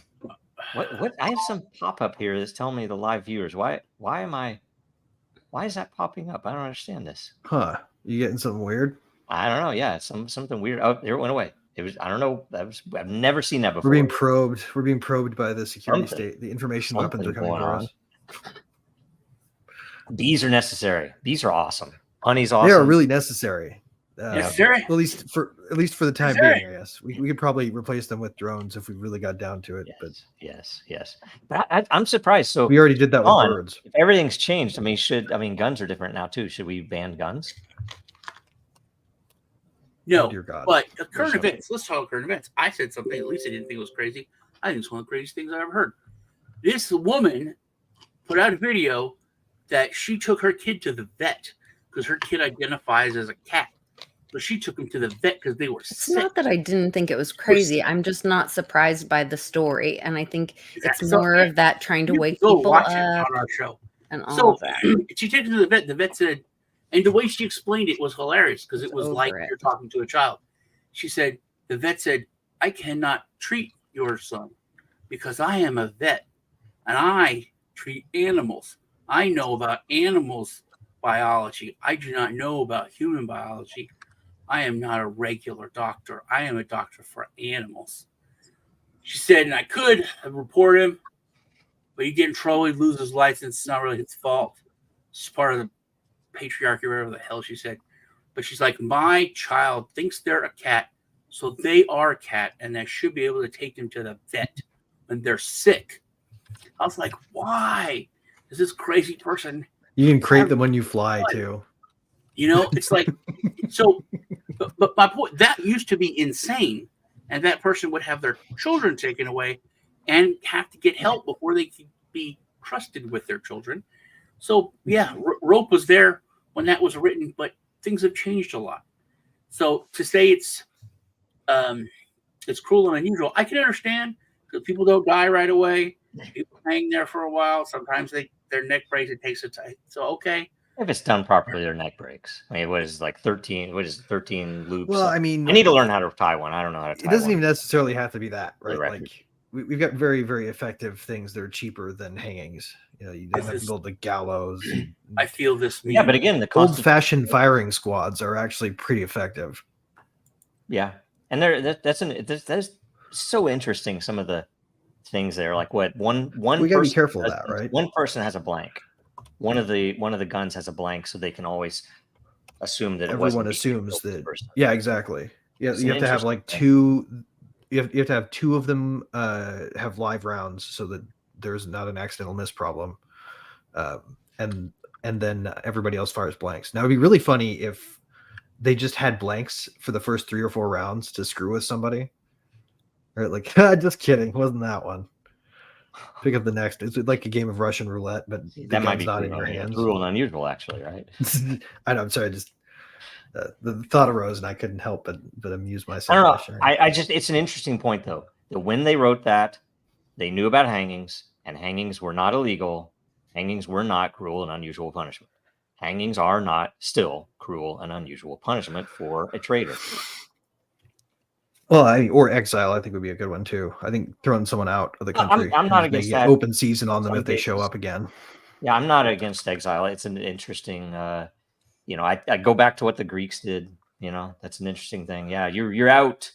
what? I have some pop up here that's telling me the live viewers. Why is that popping up? I don't understand this. Huh? You getting something weird? I don't know. Yeah, something weird. Oh, there it went away. It was. I don't know. I've never seen that before. We're being probed. We're being probed by the security state. The information weapons are coming for us. These are necessary. These are awesome. Honey's awesome. They are really necessary. Necessary? At least for the time being, I guess. We could probably replace them with drones if we really got down to it. Yes. But I'm surprised. So we already did that with birds. If everything's changed, guns are different now too. Should we ban guns? No, oh, dear God. But current events. Let's talk current events. I said something. At least I didn't think it was crazy. I think it's one of the craziest things I've ever heard. This woman put out a video that she took her kid to the vet because her kid identifies as a cat. So she took him to the vet because they were It's sick. not that I didn't think it was crazy. I'm just not surprised by the story. And I think it's more of that trying to wake people watch up it on our show. and all of that. She took him to the vet. The vet said, and the way she explained it was hilarious because it was over like it. you're talking to a child. She said, the vet said, I cannot treat your son because I am a vet and I treat animals. I know about animals biology. I do not know about human biology. I am not a regular doctor. I am a doctor for animals. She said, and I could report him, but he'd get in trouble. He'd lose his license. It's not really his fault. It's part of the patriarchy, whatever the hell she said. But she's like, my child thinks they're a cat, so they are a cat, and I should be able to take them to the vet when they're sick. I was like, why is this crazy person? You can crate them when you fly too. You know, it's like, so, but my point, that used to be insane. And that person would have their children taken away and have to get help before they could be trusted with their children. So, yeah, rope was there when that was written, but things have changed a lot. So to say it's cruel and unusual, I can understand because people don't die right away. People hang there for a while. Sometimes their neck breaks. It takes a time. So, okay. If it's done properly, their neck breaks. I mean, what is 13 loops? Well, I mean, I need to learn how to tie one. I don't know how to tie it doesn't one. even necessarily have to be that, right? Right. Like we've got very, very effective things that are cheaper than hangings. You know, you don't have to build the gallows. I feel this. Yeah, but again, the cost old-fashioned firing squads are actually pretty effective. Yeah, and that's so interesting. Some of the things there, like what one we gotta be careful of that, right? One person has a blank. One of the guns has a blank, so they can always assume that everyone assumes that. Yeah, exactly. Yeah, you have to have like two. You have to have two of them have live rounds so that there's not an accidental miss problem, and then everybody else fires blanks. Now it'd be really funny if they just had blanks for the first 3 or 4 rounds to screw with somebody. Right, like just kidding, wasn't that one? Pick up the next. It's like a game of Russian roulette, but the That might gun's be not in cruel, your hands. cruel and unusual, actually, right? I know. I'm sorry. Just the thought arose, and I couldn't help but amuse I myself. don't by know. sharing. I just it's an interesting point though. That when they wrote that, they knew about hangings, and hangings were not illegal. Hangings were not cruel and unusual punishment. Hangings are not still cruel and unusual punishment for a traitor. Well, or exile, I think would be a good one too. I think throwing someone out of the country. I'm not and against making that. open season on them Some if they show cases. up again. Yeah, I'm not against exile. It's an interesting. I go back to what the Greeks did. That's an interesting thing. Yeah, you're out.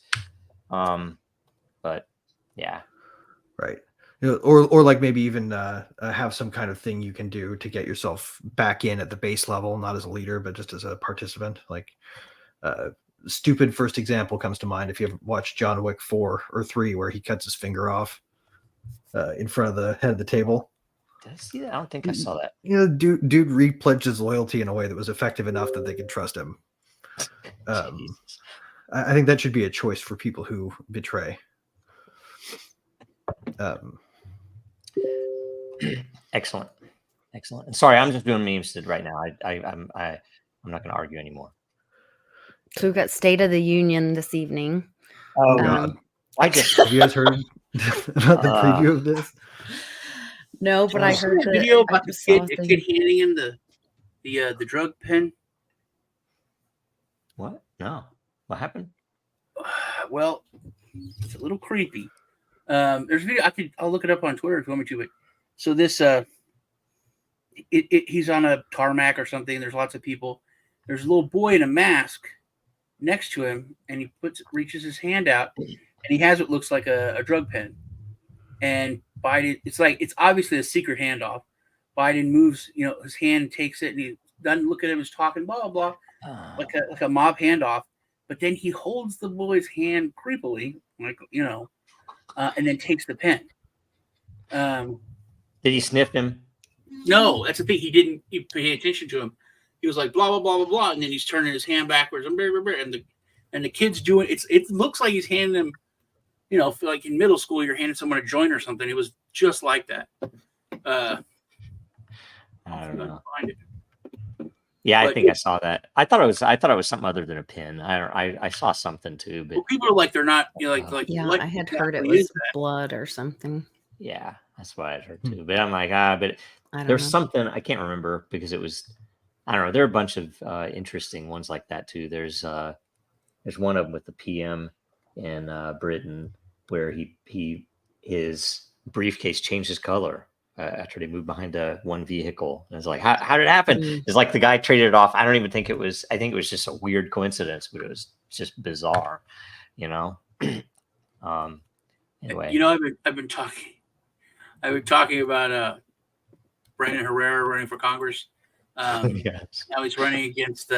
But yeah, Right. Or like maybe even have some kind of thing you can do to get yourself back in at the base level, not as a leader, but just as a participant. Like stupid first example comes to mind if you ever watched John Wick 4 or 3, where he cuts his finger off in front of the head of the table. did I see that? I don't think I saw that. Dude repledged his loyalty in a way that was effective enough that they could trust him. Jesus. I think that should be a choice for people who betray. Excellent. And sorry, I'm just doing memes right now. I'm not going to argue anymore. So we've got State of the Union this evening. Oh God. Have you guys heard about the preview of this? No, but I heard the video about the kid thing. handing him the drug pen. What? No. What happened? Well, it's a little creepy. There's a video. I'll look it up on Twitter if you want me to. But so this, he's on a tarmac or something. There's lots of people. There's a little boy in a mask next to him, and he reaches his hand out, and he has what looks like a drug pen. And Biden, it's obviously a secret handoff. Biden moves, his hand takes it, and he doesn't look at him. He's talking blah blah blah, like a mob handoff. But then he holds the boy's hand creepily, and then takes the pen. Did he sniff him? No, that's the thing. He didn't pay attention to him. He was like blah blah blah blah blah, and then he's turning his hand backwards, and the kid's doing it. It looks like he's handing him, like in middle school, you're handing someone a joint or something. It was just like that. I don't know. Find it. Yeah, But I think I saw that. I thought it was something other than a pin. I saw something too, but people are like they're not. Like Yeah, what I had heard it exactly was is that? blood or something. yeah, that's what I heard too. But I'm like, but I don't there's know. something I can't remember because it was. I don't know. There are a bunch of interesting ones like that too. There's one of them with the PM in Britain where his briefcase changed his color after they moved behind one vehicle. And it's like, how did it happen? It's like the guy traded it off. I don't even think it was. I think it was just a weird coincidence, but it was just bizarre, Anyway, I've been talking about Brandon Herrera running for Congress. yes. Now he's running against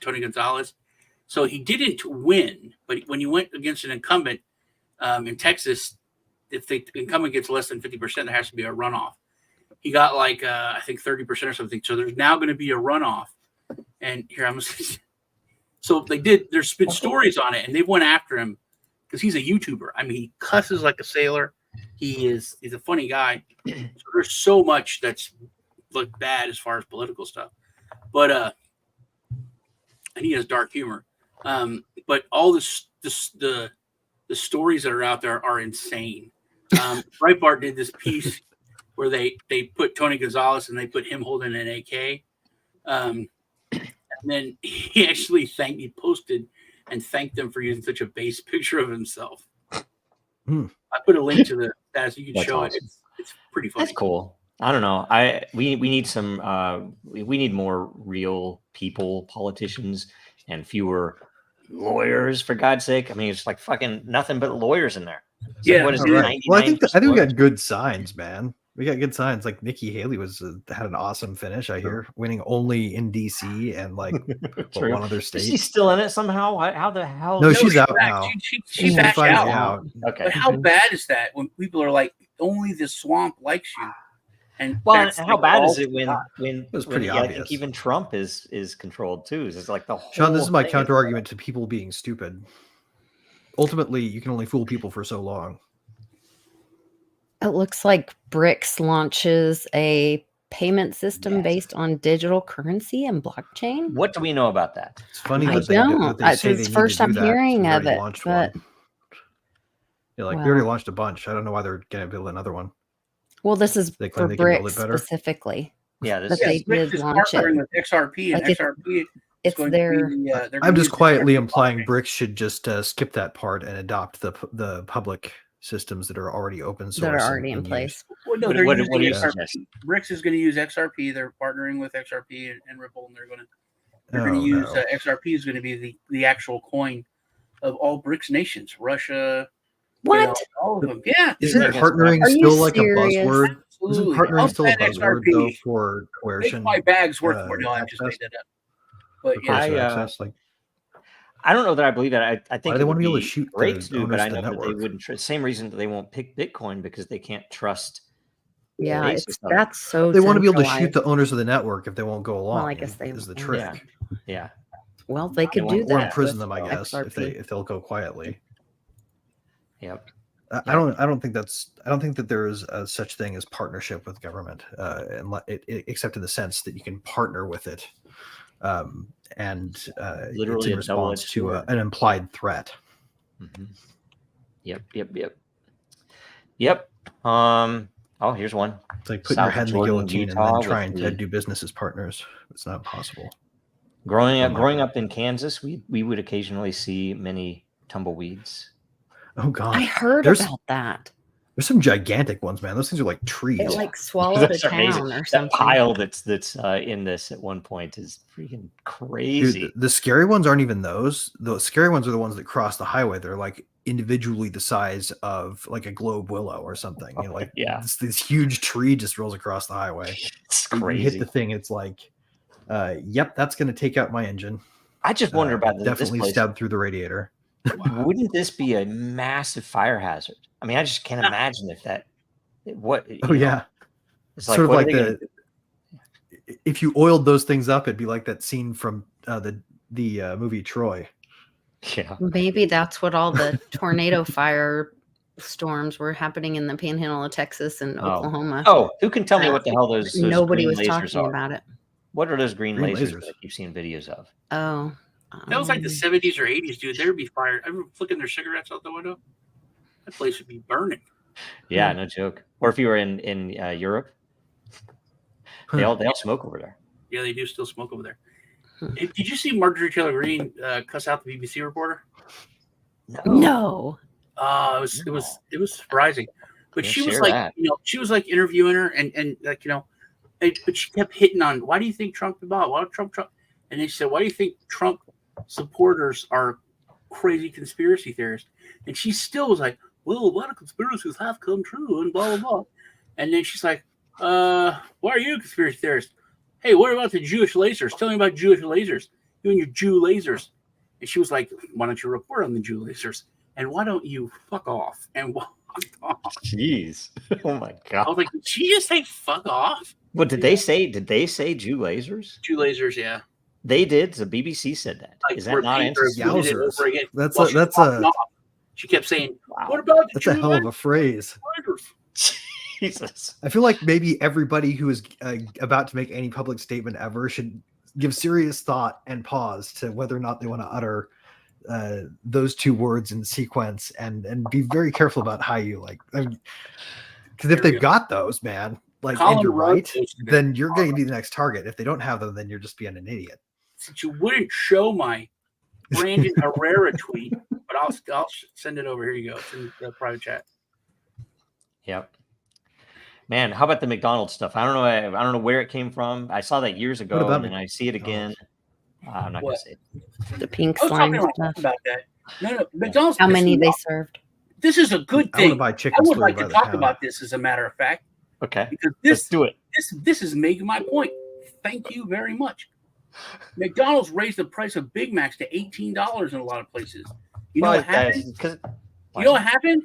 Tony Gonzalez. So he didn't win, but when he went against an incumbent in Texas, if the incumbent gets less than 50%, there has to be a runoff. He got I think 30% or something. So there's now going to be a runoff. And here so they did. There's been stories on it, and they went after him because he's a YouTuber. I mean, he cusses like a sailor. He's a funny guy. So there's so much that's look bad as far as political stuff, but and he has dark humor. But all the stories that are out there are insane. Breitbart did this piece where they put Tony Gonzalez and they put him holding an AK, and then he actually posted and thanked them for using such a base picture of himself. I put a link to that so you can show awesome. it. It's pretty funny. That's cool. I don't know. We need some. We need more real people, politicians, and fewer lawyers. For God's sake, I mean, it's like fucking nothing but lawyers in there. So Yeah, what is it? Right. Well, I think we 99% got good signs, man. We got good signs. Like Nikki Haley had an awesome finish. I hear winning only in DC and like one other Is state. she still in it somehow? How the hell? No, she's out back. now. She backed finally out. Okay. But how bad is that when people are like, only the swamp likes you? And Well, that's and how like bad all is it when It was pretty I obvious. think even Trump is controlled too. It's like the whole Sean, this is my thing counter argument to people being stupid. Ultimately, you can only fool people for so long. It looks like BRICS launches a payment system based on digital currency and blockchain. What do we know about that? It's funny I that they don't. say It's they need first to do I'm that. hearing We of already it, launched but one. Yeah, like we well, already launched a bunch. I don't know why they're going to build another one. well, this is They claim for they can build BRICS it better. specifically, Yeah, this but Yes, they BRICS did is launch it. partnering with XRP, and Like it's XRP is it's going their. to be the. They're I'm gonna just use quietly XRP implying blockchain. BRICS should just skip that part and adopt the public systems that are already open source That are already in and place. Well, no, What- they're what- using what do you XRP. suggest? BRICS is going to use XRP. They're partnering with XRP and Ripple, and they're going to Oh, use no. XRP is going to be the actual coin of all BRICS nations. Russia, What? all of them. Yeah, Isn't Isn't partnering Are you still like serious? a buzzword? Isn't absolutely. partnering I'll still a bet buzzword XRP though for makes coercion? my bags worth more. No, I'm just access? making that up. But For yeah, coercive I, access? Like, I don't know that I believe that. I why think do they it want would to be able to be shoot great the to do, but owners I of the know that they network? wouldn't. Same reason that they won't pick Bitcoin, because they can't trust. Yeah, basis of it. that's so. They want to be able to shoot centralized. the owners of the network if they won't go along. Well, I guess they is the yeah. trick. Yeah. Well, they could want- do Or that. imprison with them, I guess, XRP. if they'll go quietly. Yep. I don't think that there is a such thing as partnership with government, except in the sense that you can partner with it, and Literally it's in a response double-edged to sword. an implied threat. Mhm. Yep. Oh, here's one. It's like putting your South head in the Jordan, guillotine and Utah, then with trying to the- do business as partners. It's not possible. Growing Oh, my up in Kansas, we would occasionally see many tumbleweeds. Oh God, I heard There's- about that. there's some gigantic ones, man. Those things are like trees. It like swallowed a Those are amazing. town or That something. pile that's in this at one point is freaking crazy. Dude, the scary ones aren't even those. The scary ones are the ones that cross the highway. They're like individually the size of like a globe willow or something. You know, like Yeah. this huge tree just rolls across the highway. It's You hit crazy. the thing, it's like, yep, that's going to take out my engine. I just wonder about this Definitely place. stabbed through the radiator. Wouldn't this be a massive fire hazard? I mean, I just can't imagine if that. What? Oh yeah, It's sort of what are like they gonna if you oiled those things up, it'd be like that scene from the movie Troy. do? Yeah. Maybe that's what all the tornado fire storms were happening in the panhandle of Texas and Oklahoma. Oh, who can tell me what the hell those Nobody green was lasers talking are? about it. What are those green Green lasers lasers. that I keep seeing videos of? Oh, that was like the 70s or 80s, dude. They would be fired. I remember flicking their cigarettes out the window. That place would be burning. Yeah, no joke. Or if you were in Europe, they all smoke over there. Yeah, they do still smoke over there. Hey, did you see Marjorie Taylor Greene cuss out the BBC reporter? no. It was surprising. But Yeah, she was share like, that. she was like interviewing her and like, but she kept hitting on, why do you think Trump about? Why Trump? And they said, why do you think Trump supporters are crazy conspiracy theorists? And she still was like, well, a lot of conspiracies have come true and blah, blah, blah. And then she's like, why are you a conspiracy theorist? Hey, what about the Jewish lasers? Tell me about Jewish lasers. You and your Jew lasers. And she was like, why don't you report on the Jew lasers? And why don't you fuck off? And walk off. Jeez. Oh my I god. was like, did she just say fuck off? What did they say? Did they say Jew lasers? Jew lasers, yeah. They did. The BBC said that. Like, Is that not repeat or interesting? repeated it Yowzers. over again. That's While a she was that's walking a off. She kept saying, Wow. what about the that's a Jew hell of a phrase. lasers? Jesus. I feel like maybe everybody who is about to make any public statement ever should give serious thought and pause to whether or not they want to utter those two words in sequence, and be very careful about how you because if There we they've go. got those, man, like, Colin and you're Rhodes right, posted it. then you're going to be the next target. If they don't have them, then you're just being an idiot. Since you wouldn't show my Brandon Herrera tweet, but I'll send it over. Here you go. It's in the private chat. Yep. Man, how about the McDonald's stuff? I don't know where it came from. I saw that years ago, about and I see it again. I'm not going to What? say it. The pink I was slime talking stuff. about that. No, McDonald's. How pissed many me they off. served? This is a good I want to thing. buy I chicken would slurry like by to the talk pound. about this, as a matter of fact, Okay. because Let's do it. this is making my point. Thank you very much. McDonald's raised the price of Big Macs to $18 in a lot of places. You know what happened? You know what happened?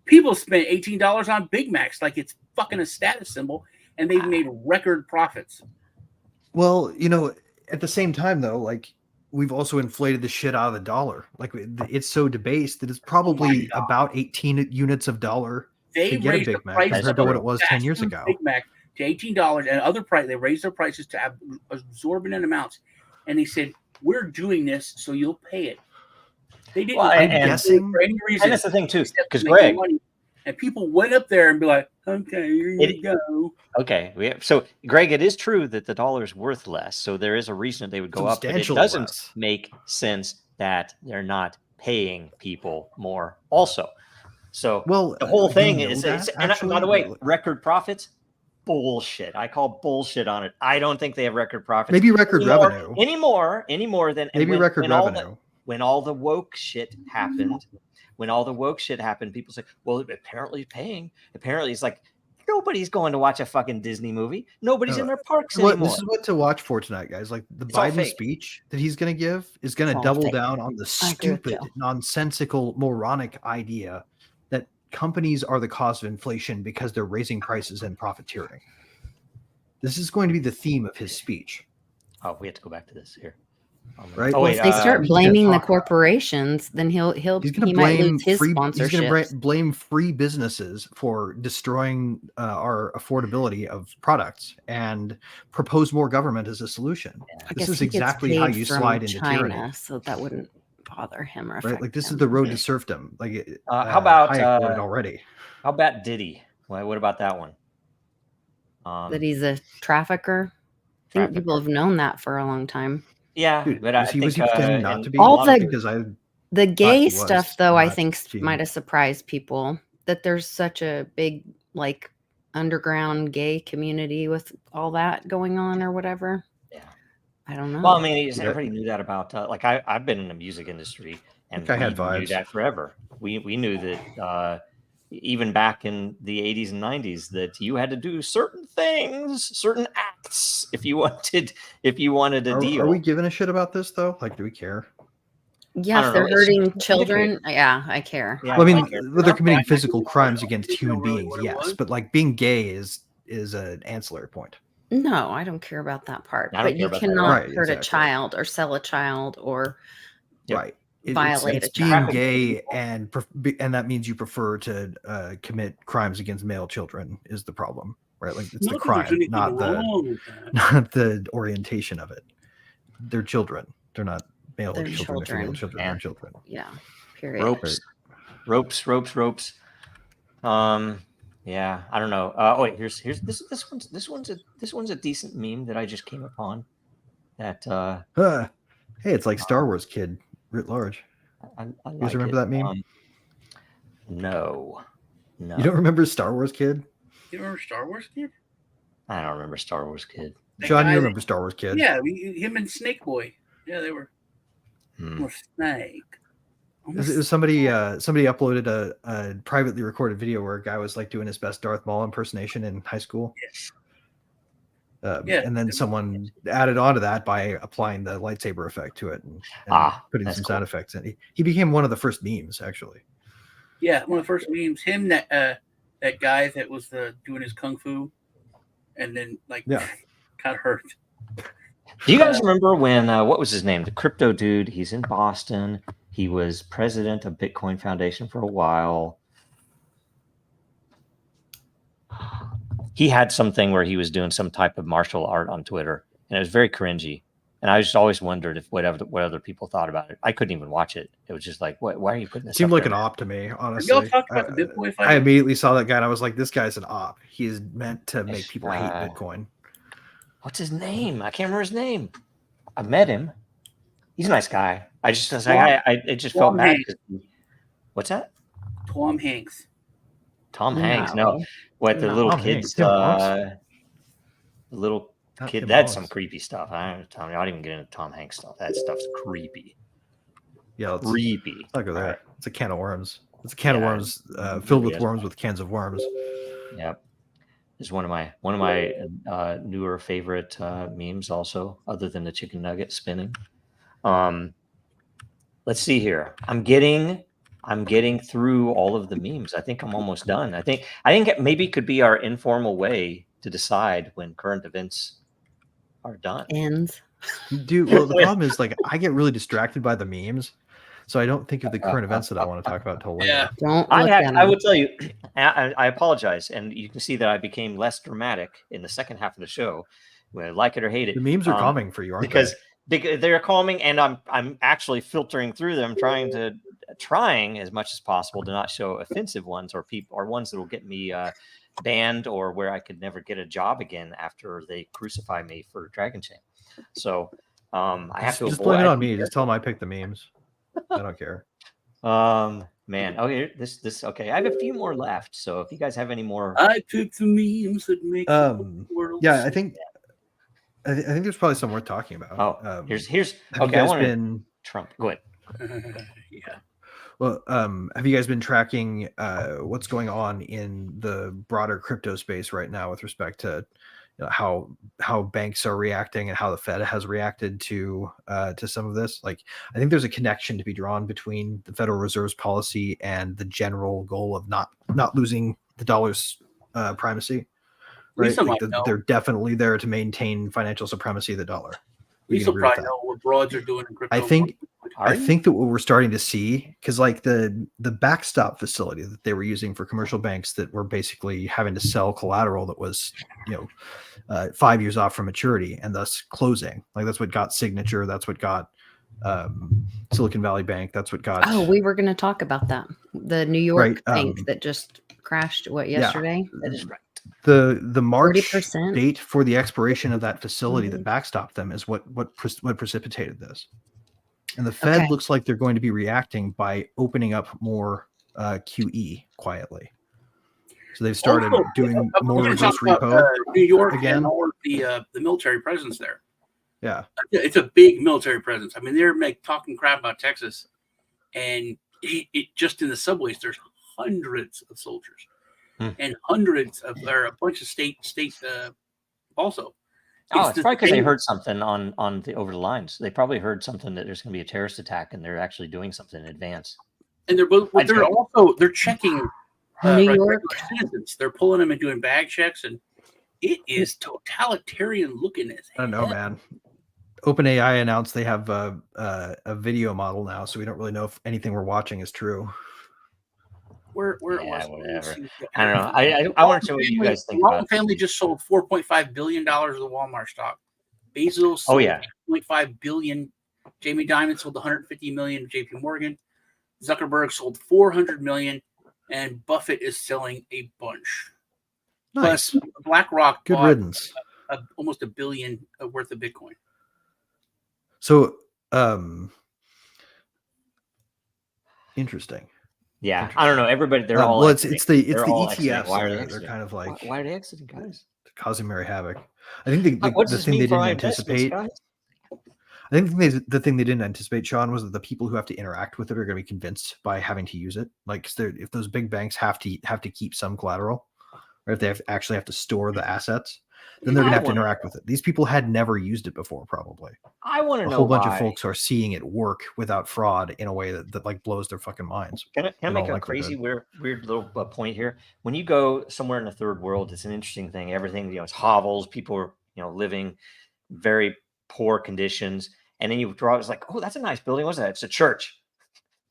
People spent $18 on Big Macs like it's fucking a status symbol, and they've made record profits. Well, at the same time, though, like, we've also inflated the shit out of the dollar. Like, it's so debased that it's probably God. about 18 units of dollar They to get a raised the Big Mac price compared to of what it was 10 fast years food ago. Big Mac to $18 and other price. They raised their prices to absorbent amounts, and they said, "We're doing this so you'll pay it." They didn't. Well, I'm and- guessing, for any reason. And that's the thing too, except because to make Greg, money. And people went up there and be like, "Okay, here you go." okay, so Greg, it is true that the dollar is worth less, so there is a reason that they would go up, but it Substantially doesn't less. make sense that they're not paying people more also. So well, the whole do thing you know is, that, and by actually? the way, record profits, bullshit. I call bullshit on it. I don't think they have record profits. Maybe record anymore, revenue. Anymore than Maybe record revenue. When all the woke shit happened, people say, well, apparently paying. Apparently it's like, nobody's going to watch a fucking Disney movie. Nobody's in their parks anymore. This is what to watch for tonight, guys. Like the It's all Biden fake. speech that he's going to give is going It's to all double fake. down on the I agree with stupid, you. nonsensical, moronic idea that companies are the cause of inflation because they're raising prices and profiteering. This is going to be the theme of his speech. Oh, we have to go back to this here. Right. Oh, Well, wait, If they start he's gonna blaming the talk- corporations, then He's going he to might blame lose his free. He's sponsorships. going to blame free businesses for destroying our affordability of products and propose more government as a solution. I This guess is he gets exactly how paid you from slide into China, tyranny. so that wouldn't bother him or Right, affect like this is him. the road to serfdom. Like, how about Hayek wrote it already? How about Diddy? Well, what about that one? That he's a trafficker. I think people have known that for a long time. Yeah, Dude, but I was he think pretending not to be? all the- because I The gay he was stuff, though, I not think being- might have surprised people that there's such a big, like, underground gay community with all that going on or whatever. Yeah. I don't know. Well, I mean, everybody knew that about. Like I've been in the music industry, and I had we knew vibes. that forever. We knew that even back in the 80s and 90s that you had to do certain things, certain acts if you wanted a deal. Are we giving a shit about this though? Like, do we care? yeah, I if don't they're know, it's hurting children, yeah, I care. Yeah, Well, I mean, care. they're committing I physical didn't crimes know against really human beings, what it yes, was. but like being gay is an ancillary point. No, I don't care about that part. I don't But care you about that. cannot Right, hurt a exactly. child or sell a child or Yep. Right. violate it's a being child. gay, and that means you prefer to commit crimes against male children is the problem, right? Like it's the Not that there's crime, anything not wrong with that. not the orientation of it. They're children. They're not male They're children or female children. children. Yeah. They're children. yeah, period. ropes. Yeah, I don't know. Wait, here's this one's a decent meme that I just came upon. That Hey, it's like Star Wars kid writ large. I You like guys remember that meme? No. You don't remember Star Wars kid? You remember Star Wars Kid? I don't remember Star Wars Kid. That John, guy you that- remember Star Wars kid? Yeah, him and Snake Boy. Yeah, they were Hmm. Snake. It was somebody uploaded a privately recorded video where a guy was like doing his best Darth Maul impersonation in high school. Yes. Yeah. And then someone added on to that by applying the lightsaber effect to it and putting that's some cool. sound effects in. He became one of the first memes, actually. Yeah, one of the first memes. Him, that guy that was doing his kung fu, and then got hurt. Do you guys remember when what was his name? The crypto dude. He's in Boston. He was president of Bitcoin Foundation for a while. He had something where he was doing some type of martial art on Twitter, and it was very cringy. And I just always wondered what other people thought about it. I couldn't even watch it. It was just like, why are you putting this? It seemed up like there? an op to me, honestly. Y'all talked about the Bitcoin fight? I immediately saw that guy and I was like, this guy's an op. He's meant to make people hate Bitcoin. What's his name? I can't remember his name. I met him. He's a nice guy. I just felt Tom bad. Hanks. What's that? Tom Hanks. Tom Hanks. No. What the No. little Tom kids? Hanks, Tim Hanks. The little Not kid. Tim That's some Hanks. creepy stuff. I don't even get into Tom Hanks stuff. That stuff's creepy. Yeah, let's Creepy. not go there. Right. It's a can of worms. It's a can of Yeah, worms it filled really with is. worms with cans of worms. Yep. It's one of my newer favorite memes. Also, other than the chicken nugget spinning. Let's see here. I'm getting through all of the memes. I think I'm almost done. I think maybe it could be our informal way to decide when current events are done. Ends. Dude, well, the problem is like I get really distracted by the memes, so I don't think of the current events that I want to talk about until later. Yeah. Don't look I at will them. tell you, I apologize, and you can see that I became less dramatic in the second half of the show. Whether like it or hate it, The memes are calming for you, aren't because they? they're calming, and I'm actually filtering through them, trying as much as possible to not show offensive ones or ones that will get me banned or where I could never get a job again after they crucify me for Dragon Chain. So I have to just blame it on me. Just tell them I picked the memes. I don't care. Man, okay, this okay. I have a few more left, so if you guys have any more, I picked the memes that make the world. Yeah, I think there's probably some worth talking about. Oh, here's have okay. you guys been Trump. Go ahead. Yeah. Well, have you guys been tracking what's going on in the broader crypto space right now with respect to how banks are reacting and how the Fed has reacted to some of this? Like, I think there's a connection to be drawn between the Federal Reserve's policy and the general goal of not losing the dollar's primacy. Right? Like they're definitely there to maintain financial supremacy of the dollar. Lisa probably know what broads are doing in crypto. I think that what we're starting to see, because like the backstop facility that they were using for commercial banks that were basically having to sell collateral that was 5 years off from maturity and thus closing, like that's what got Signature, that's what got Silicon Valley Bank, that's what got. Oh, we were going to talk about that. The New York bank that just crashed yesterday. Yeah, that is right. The March 40%? date for the expiration of that facility that backstopped them is what precipitated this. And the Fed looks like they're going to be reacting by opening up more QE quietly. So they've started doing more reverse repo. New York again. And all the military presence there. Yeah, it's a big military presence. I mean, they're talking crap about Texas, and it just in the subways there's hundreds of soldiers. And hundreds of, or a bunch of state also. Oh, it's probably because they heard something on the over the lines. They probably heard something that there's going to be a terrorist attack, and they're actually doing something in advance. And they're checking New York citizens. They're pulling them and doing bag checks, and it is totalitarian looking as I don't know, man. OpenAI announced they have a video model now, so we don't really know if anything we're watching is true. Whatever. I don't know. I want to know what you guys think about it. Family just sold $4.5 billion of the Walmart stock. Bezos sold $2.5 billion. Jamie Dimon sold $150 million to JP Morgan. Zuckerberg sold $400 million, and Buffett is selling a bunch. Nice. Plus, BlackRock Good riddance. Almost $1 billion worth of Bitcoin. So, interesting. Yeah, I don't know. Everybody, they're all. Well, it's the ETFs. Why are they they're kind of like. Why are they exiting, guys? Causing merry havoc. I think the thing they didn't anticipate. I think the thing they didn't anticipate, Sean, was that the people who have to interact with it are going to be convinced by having to use it. Like, if those big banks have to keep some collateral, or if they actually have to store the assets, then they're going to have to interact with it. These people had never used it before, probably. I want to know a whole bunch of folks are seeing it work without fraud in a way that like blows their fucking minds. Can I make a crazy weird little point here? When you go somewhere in the third world, it's an interesting thing. Everything, it's hovels. People are, living very poor conditions. And then you draw, it's like, oh, that's a nice building. What's that? It's a church.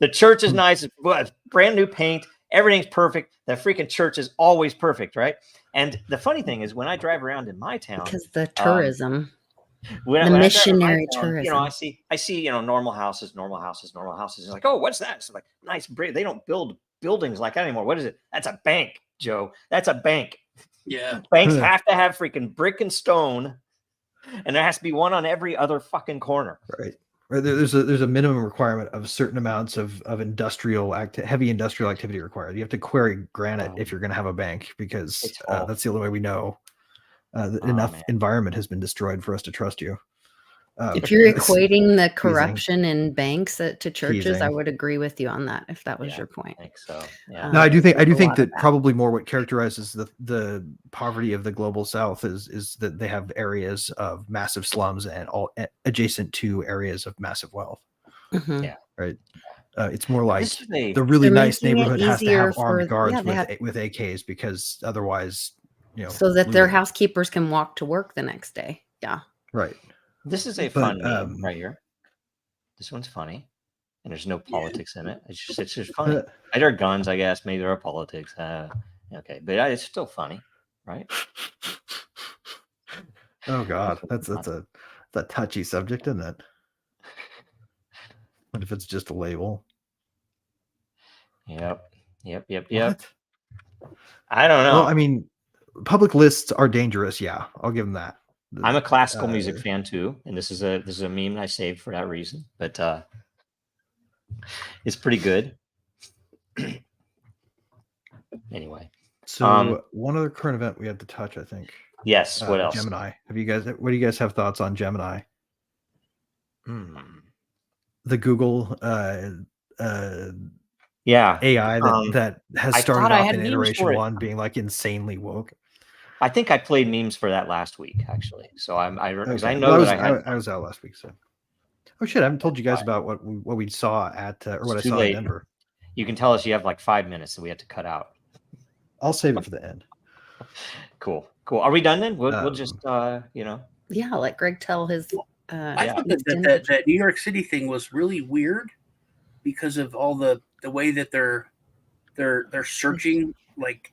The church is nice. It's brand new paint. Everything's perfect. The freaking church is always perfect, right? And the funny thing is, when I drive around in my town, because the tourism, when missionary town, tourism, I see, normal houses. It's like, oh, what's that? It's like nice. They don't build buildings like that anymore. What is it? That's a bank, Joe. That's a bank. Yeah, banks have to have freaking brick and stone, and there has to be one on every other fucking corner. Right. There's a minimum requirement of certain amounts of heavy industrial activity required. You have to quarry granite if you're going to have a bank, because that's the only way we know enough environment has been destroyed for us to trust you. If you're equating the corruption in banks to churches, I would agree with you on that. If that was your point, I think so. Yeah. No, I do think that probably more what characterizes the poverty of the global South is that they have areas of massive slums and all adjacent to areas of massive wealth. Mm-hmm. Yeah. Right. It's more like the really nice neighborhood has to have armed guards with AKs, because otherwise, so that their housekeepers can walk to work the next day. Yeah. Right. This is a fun meme right here. This one's funny, and there's no politics in it. It's just funny. There are guns, I guess. Maybe there are politics. Okay, but it's still funny, right? Oh God, that's a touchy subject, isn't it? What if it's just a label? Yep. What? I don't know. Well, I mean, public lists are dangerous. Yeah, I'll give them that. I'm a classical music fan too, and this is a meme I saved for that reason. But it's pretty good. Anyway, so one other current event we had to touch, I think. Yes. What else? Gemini. What do you guys have thoughts on Gemini? The Google yeah AI that has I started thought I off had in memes iteration for it. 1 being like insanely woke. I think I played memes for that last week, actually. So I Okay. know Well, that I was out last week, so. Oh shit! I haven't told you guys about what we saw at or what I saw in Denver. You can tell us you have like 5 minutes that we had to cut out. I'll save it for the end. Cool. Are we done then? We'll just Yeah, let Greg tell his. I thought that New York City thing was really weird because of all the way that they're searching. Like,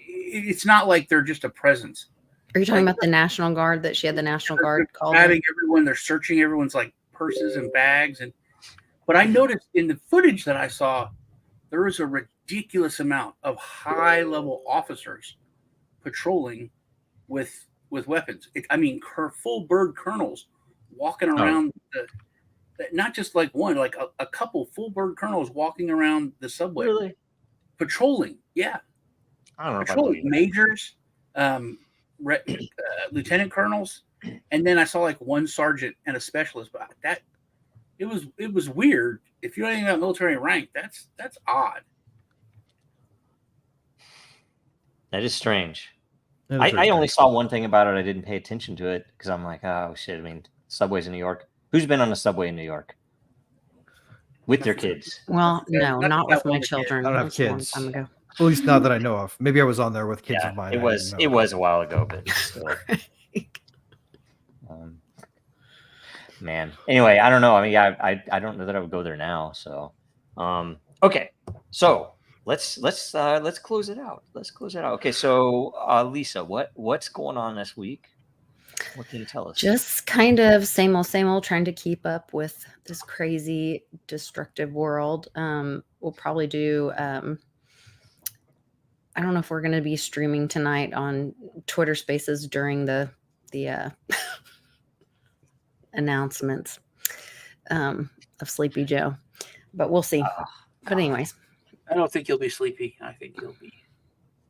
it's not like they're just a presence. Are you talking about the National Guard that she had the National Guard called? Grabbing everyone, they're searching everyone's like purses and bags, but I noticed in the footage that I saw, there was a ridiculous amount of high-level officers patrolling with weapons. Full bird colonels walking around not just like one, like a couple full bird colonels walking around the subway, really patrolling. Yeah, I don't know. Patrolling majors, lieutenant colonels, and then I saw like one sergeant and a specialist. But it was weird. If you don't even have military rank, that's odd. That is strange. I only saw one thing about it. I didn't pay attention to it because I'm like, oh shit. I mean, subways in New York. Who's been on a subway in New York with their kids? Well, no, not with my children. I don't have kids. A long time ago. At least not that I know of. Maybe I was on there with kids of mine. It was a while ago, but still. Man. Anyway, I don't know. I mean, I don't know that I would go there now. So, okay. So let's close it out. Okay. So, Lisa, what's going on this week? What can you tell us? Just kind of same old, trying to keep up with this crazy, destructive world. We'll probably do. I don't know if we're going to be streaming tonight on Twitter Spaces during the announcements of Sleepy Joe, but we'll see. But anyways, I don't think he'll be sleepy. I think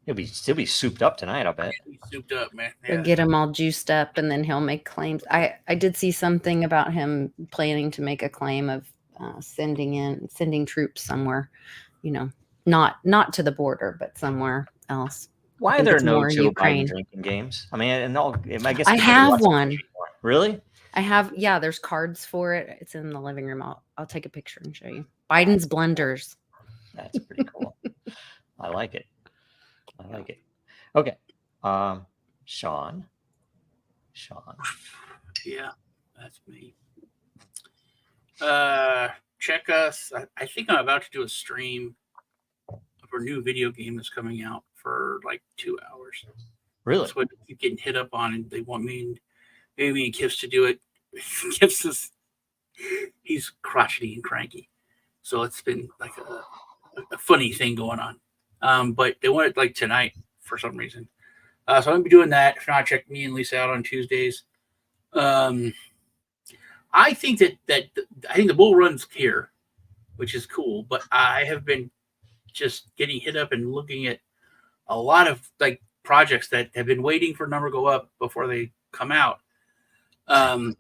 he'll be souped up tonight. I'll bet. He'll be souped up, man. Yeah. We'll get him all juiced up, and then he'll make claims. I did see something about him planning to make a claim of sending troops somewhere, not to the border, but somewhere else. Why are there no Joe Biden drinking games? I mean, I guess I have one. Really? I have. Yeah, there's cards for it. It's in the living room. I'll take a picture and show you. Biden's blunders. That's pretty cool. I like it. Okay. Sean. Yeah, that's me. Check us. I think I'm about to do a stream for a new video game that's coming out for like 2 hours. Really? That's what I keep getting hit up on, and they want me and Kips to do it. Kips he's crotchety and cranky, so it's been like a funny thing going on. But they want it like tonight for some reason. So I'm gonna be doing that. If not, check me and Lisa out on Tuesdays. I think that the bull run's here, which is cool. But I have been just getting hit up and looking at a lot of like projects that have been waiting for a number to go up before they come out. And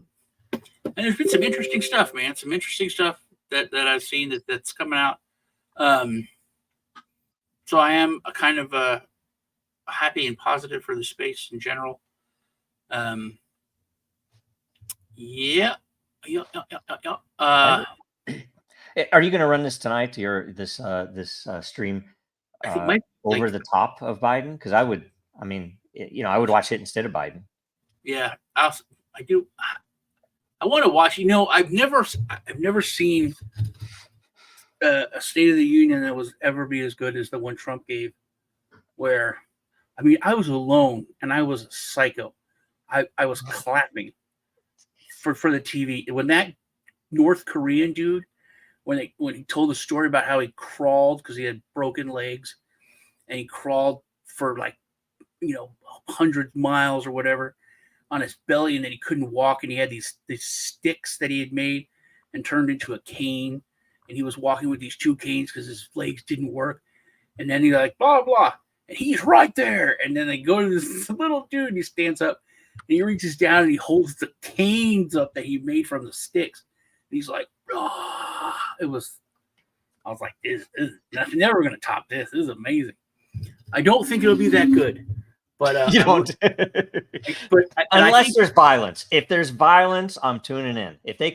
there's been some interesting stuff, man. Some interesting stuff that I've seen that's coming out. So I am a kind of happy and positive for the space in general. Yeah. Are you going to run this tonight? This stream over the top of Biden? Because I would watch it instead of Biden. Yeah, I do. I want to watch. I've never seen a State of the Union that was ever be as good as the one Trump gave where, I mean, I was alone and I was a psycho. I was clapping for the TV when that North Korean dude, when he told the story about how he crawled because he had broken legs, and he crawled for like 100 miles or whatever on his belly, and then he couldn't walk, and he had these sticks that he had made and turned into a cane, and he was walking with these 2 canes because his legs didn't work, and then he's like blah blah, and he's right there, and then they go to this little dude, and he stands up, and he reaches down and he holds the canes up that he made from the sticks, and he's like, oh, I was like, this is never going to top this. This is amazing. I don't think it'll be that good. But you don't. Unless there's violence. If there's violence, I'm tuning in. If they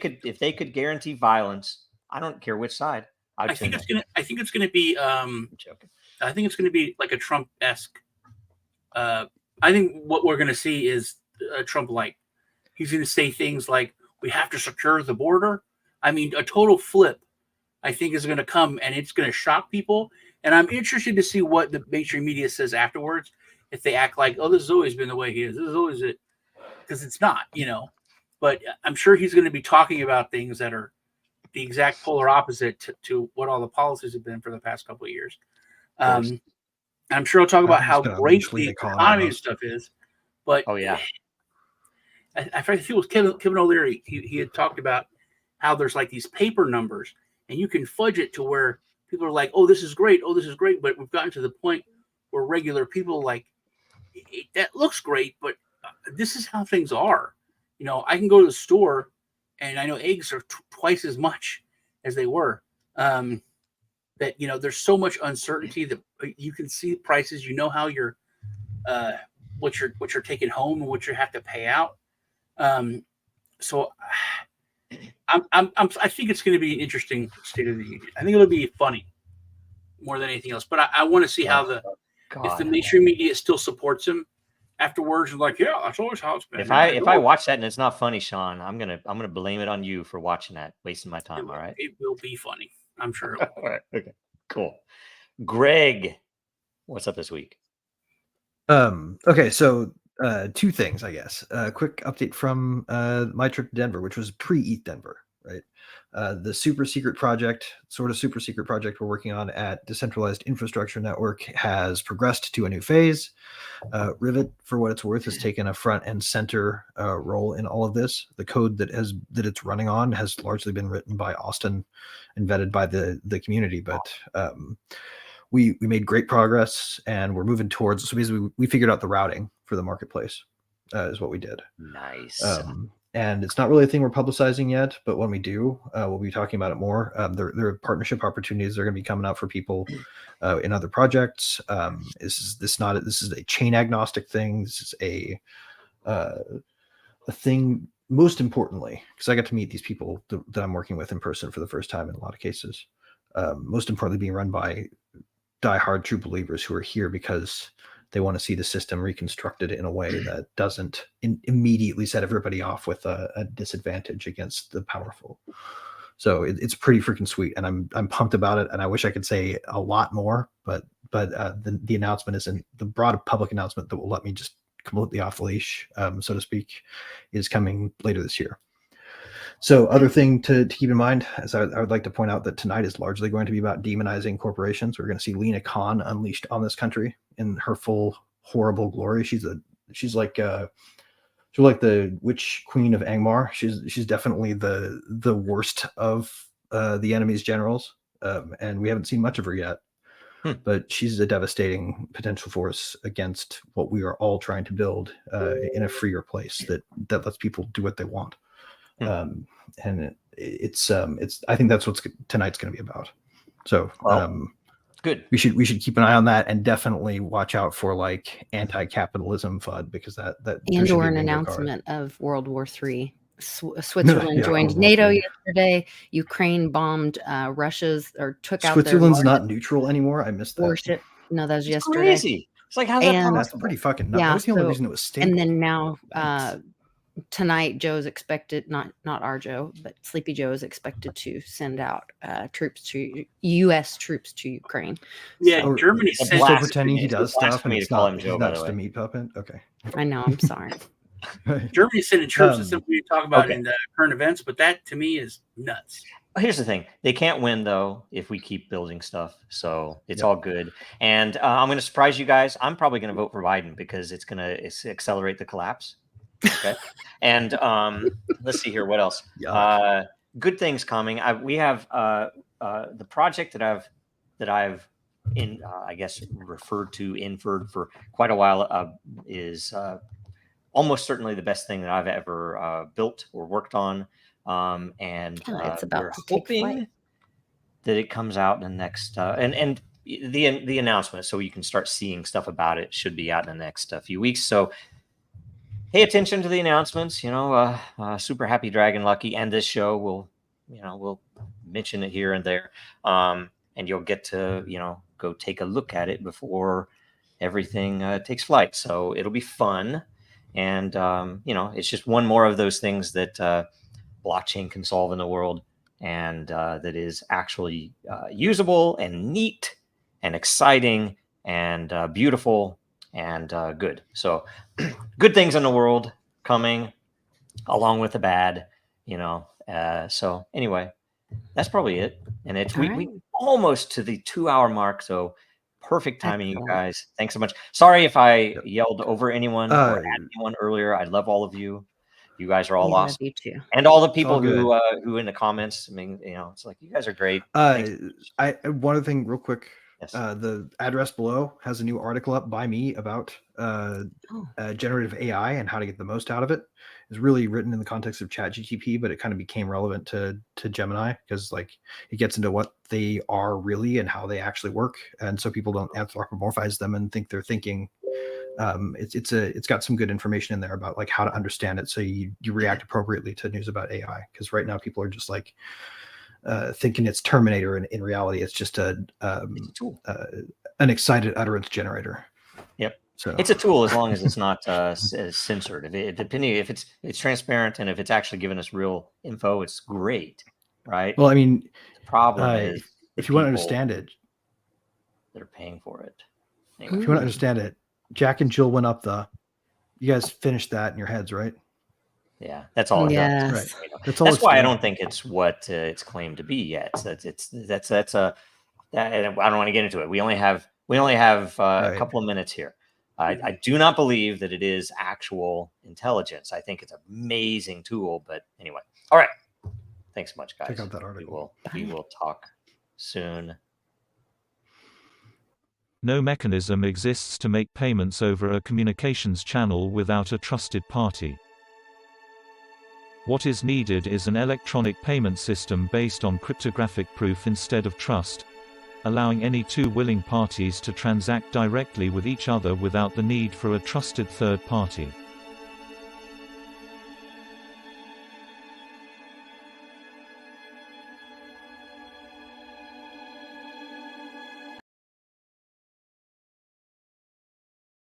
could guarantee violence, I don't care which side. I think it's gonna be. I'm joking. I think it's gonna be like a Trump-esque. I think what we're gonna see is Trump-like. He's gonna say things like, "We have to secure the border." I mean, a total flip. I think is gonna come, and it's gonna shock people. And I'm interested to see what the mainstream media says afterwards. If they act like, oh, this has always been the way he is. This is always it. Because it's not, But I'm sure he's going to be talking about things that are the exact polar opposite to what all the policies have been for the past couple of years. I'm sure he'll talk about how great the economy and stuff is. But oh, yeah. I think it was Kevin O'Leary. He had talked about how there's like these paper numbers, and you can fudge it to where people are like, oh, this is great. Oh, this is great. But we've gotten to the point where regular people like, that looks great, but this is how things are. I can go to the store and I know eggs are twice as much as they were. That, there's so much uncertainty that you can see prices, how you're, what you're taking home and what you have to pay out. So I think it's going to be an interesting State of the Union. I think it'll be funny more than anything else, but I want to see how if the mainstream media still supports him afterwards, and like, yeah, that's always how it's been. If I watch that and it's not funny, Sean, I'm gonna blame it on you for watching that, wasting my time. All right, it will be funny, I'm sure. All right, okay, cool. Greg, what's up this week? Okay, so 2 things, I guess. Quick update from my trip to Denver, which was pre-ETH Denver, right? The super secret project we're working on at Decentralized Infrastructure Network has progressed to a new phase. Rivet, for what it's worth, has taken a front and center role in all of this. The code that it's running on has largely been written by Austin and vetted by the community, but we made great progress, and we're moving towards. So basically, we figured out the routing for the marketplace is what we did. Nice. And it's not really a thing we're publicizing yet, but when we do, we'll be talking about it more. There are partnership opportunities that are going to be coming out for people in other projects. This is a chain agnostic thing. This is a thing. Most importantly, because I got to meet these people that I'm working with in person for the first time in a lot of cases. Most importantly, being run by diehard true believers who are here because they want to see the system reconstructed in a way that doesn't immediately set everybody off with a disadvantage against the powerful. So it's pretty freaking sweet, and I'm pumped about it. And I wish I could say a lot more, but the announcement isn't the broad public announcement that will let me just completely off the leash, so to speak, is coming later this year. So other thing to keep in mind is I would like to point out that tonight is largely going to be about demonizing corporations. We're going to see Lena Khan unleashed on this country in her full horrible glory. She's like the witch queen of Angmar. She's definitely the worst of the enemy's generals, and we haven't seen much of her yet. But she's a devastating potential force against what we are all trying to build in a freer place that lets people do what they want. And it's I think that's what tonight's going to be about. So good. We should keep an eye on that, and definitely watch out for like anti-capitalism FUD, because that and or an announcement of World War III. Switzerland joined NATO yesterday. Ukraine bombed Russia's or took out Switzerland's not neutral anymore. I missed that. Warship. No, that was yesterday. Crazy. It's like, how's that possible? That's pretty fucking nuts. That was the only reason it was stable. And then now tonight Joe's expected, not our Joe, but Sleepy Joe is expected to send out U.S. troops to Ukraine. Yeah, So- Germany It's a sent. Still blast- pretending he it's does stuff, and blasphemy it's to call not, him he's Joe, by not the just a way. meat puppet. Okay. I know. I'm sorry. Germany sending troops. That's Um, something we talk about okay. in the current events, but that to me is nuts. Here's the thing: they can't win though if we keep building stuff. So it's Yep. all good. And I'm going to surprise you guys. I'm probably going to vote for Biden because it's going to accelerate the collapse. Okay. And let's see here. What else? Yuck. Good things coming. We have the project that I've I guess inferred for quite a while is almost certainly the best thing that I've ever built or worked on. And It's about we're to take flight. hoping that it comes out in the next and the announcement, so you can start seeing stuff about it, should be out in the next few weeks. So pay attention to the announcements. Super Happy Dragon Lucky and this show we'll mention it here and there, and you'll get to go take a look at it before everything takes flight. So it'll be fun, and it's just one more of those things that blockchain can solve in the world, and that is actually usable and neat and exciting and beautiful and good. So good things in the world coming along with the bad, so anyway, that's probably it. And it's we almost to the 2-hour mark, so perfect timing. Excellent. You guys, thanks so much. Sorry if I yelled over anyone or at Uh, anyone earlier. I love all of you. You guys are all We love awesome. you too. And all the people all good. who in the comments, I mean, it's like, you guys are great. One other thing real quick. Yes. The address below has a new article up by me about generative AI and how to get the most out of it. It's really written in the context of ChatGPT, but it kind of became relevant to Gemini because it gets into what they are really and how they actually work, and so people don't anthropomorphize them and think they're thinking. It's got some good information in there about how to understand it, so you react appropriately to news about AI. Because right now people are just thinking it's Terminator, and in reality it's just It's a tool. an excited utterance generator. Yep. So It's a tool as long as it's not censored. Depending if it's transparent and if it's actually giving us real info, it's great, right? well, I mean, The problem is if the you want to people understand it, that are paying for it. if you want to understand it, Jack and Jill went up you guys finished that in your heads, right? Yeah, that's all it Yes. does. Right. That's all. That's it's why I doing. don't think it's what it's claimed to be yet. So I don't want to get into it. We only have a Right. couple of minutes here. I do not believe that it is actual intelligence. I think it's an amazing tool, but anyway. All right. Thanks so much, guys. Check out that article. We will talk soon. No mechanism exists to make payments over a communications channel without a trusted party. What is needed is an electronic payment system based on cryptographic proof instead of trust, allowing any two willing parties to transact directly with each other without the need for a trusted third party.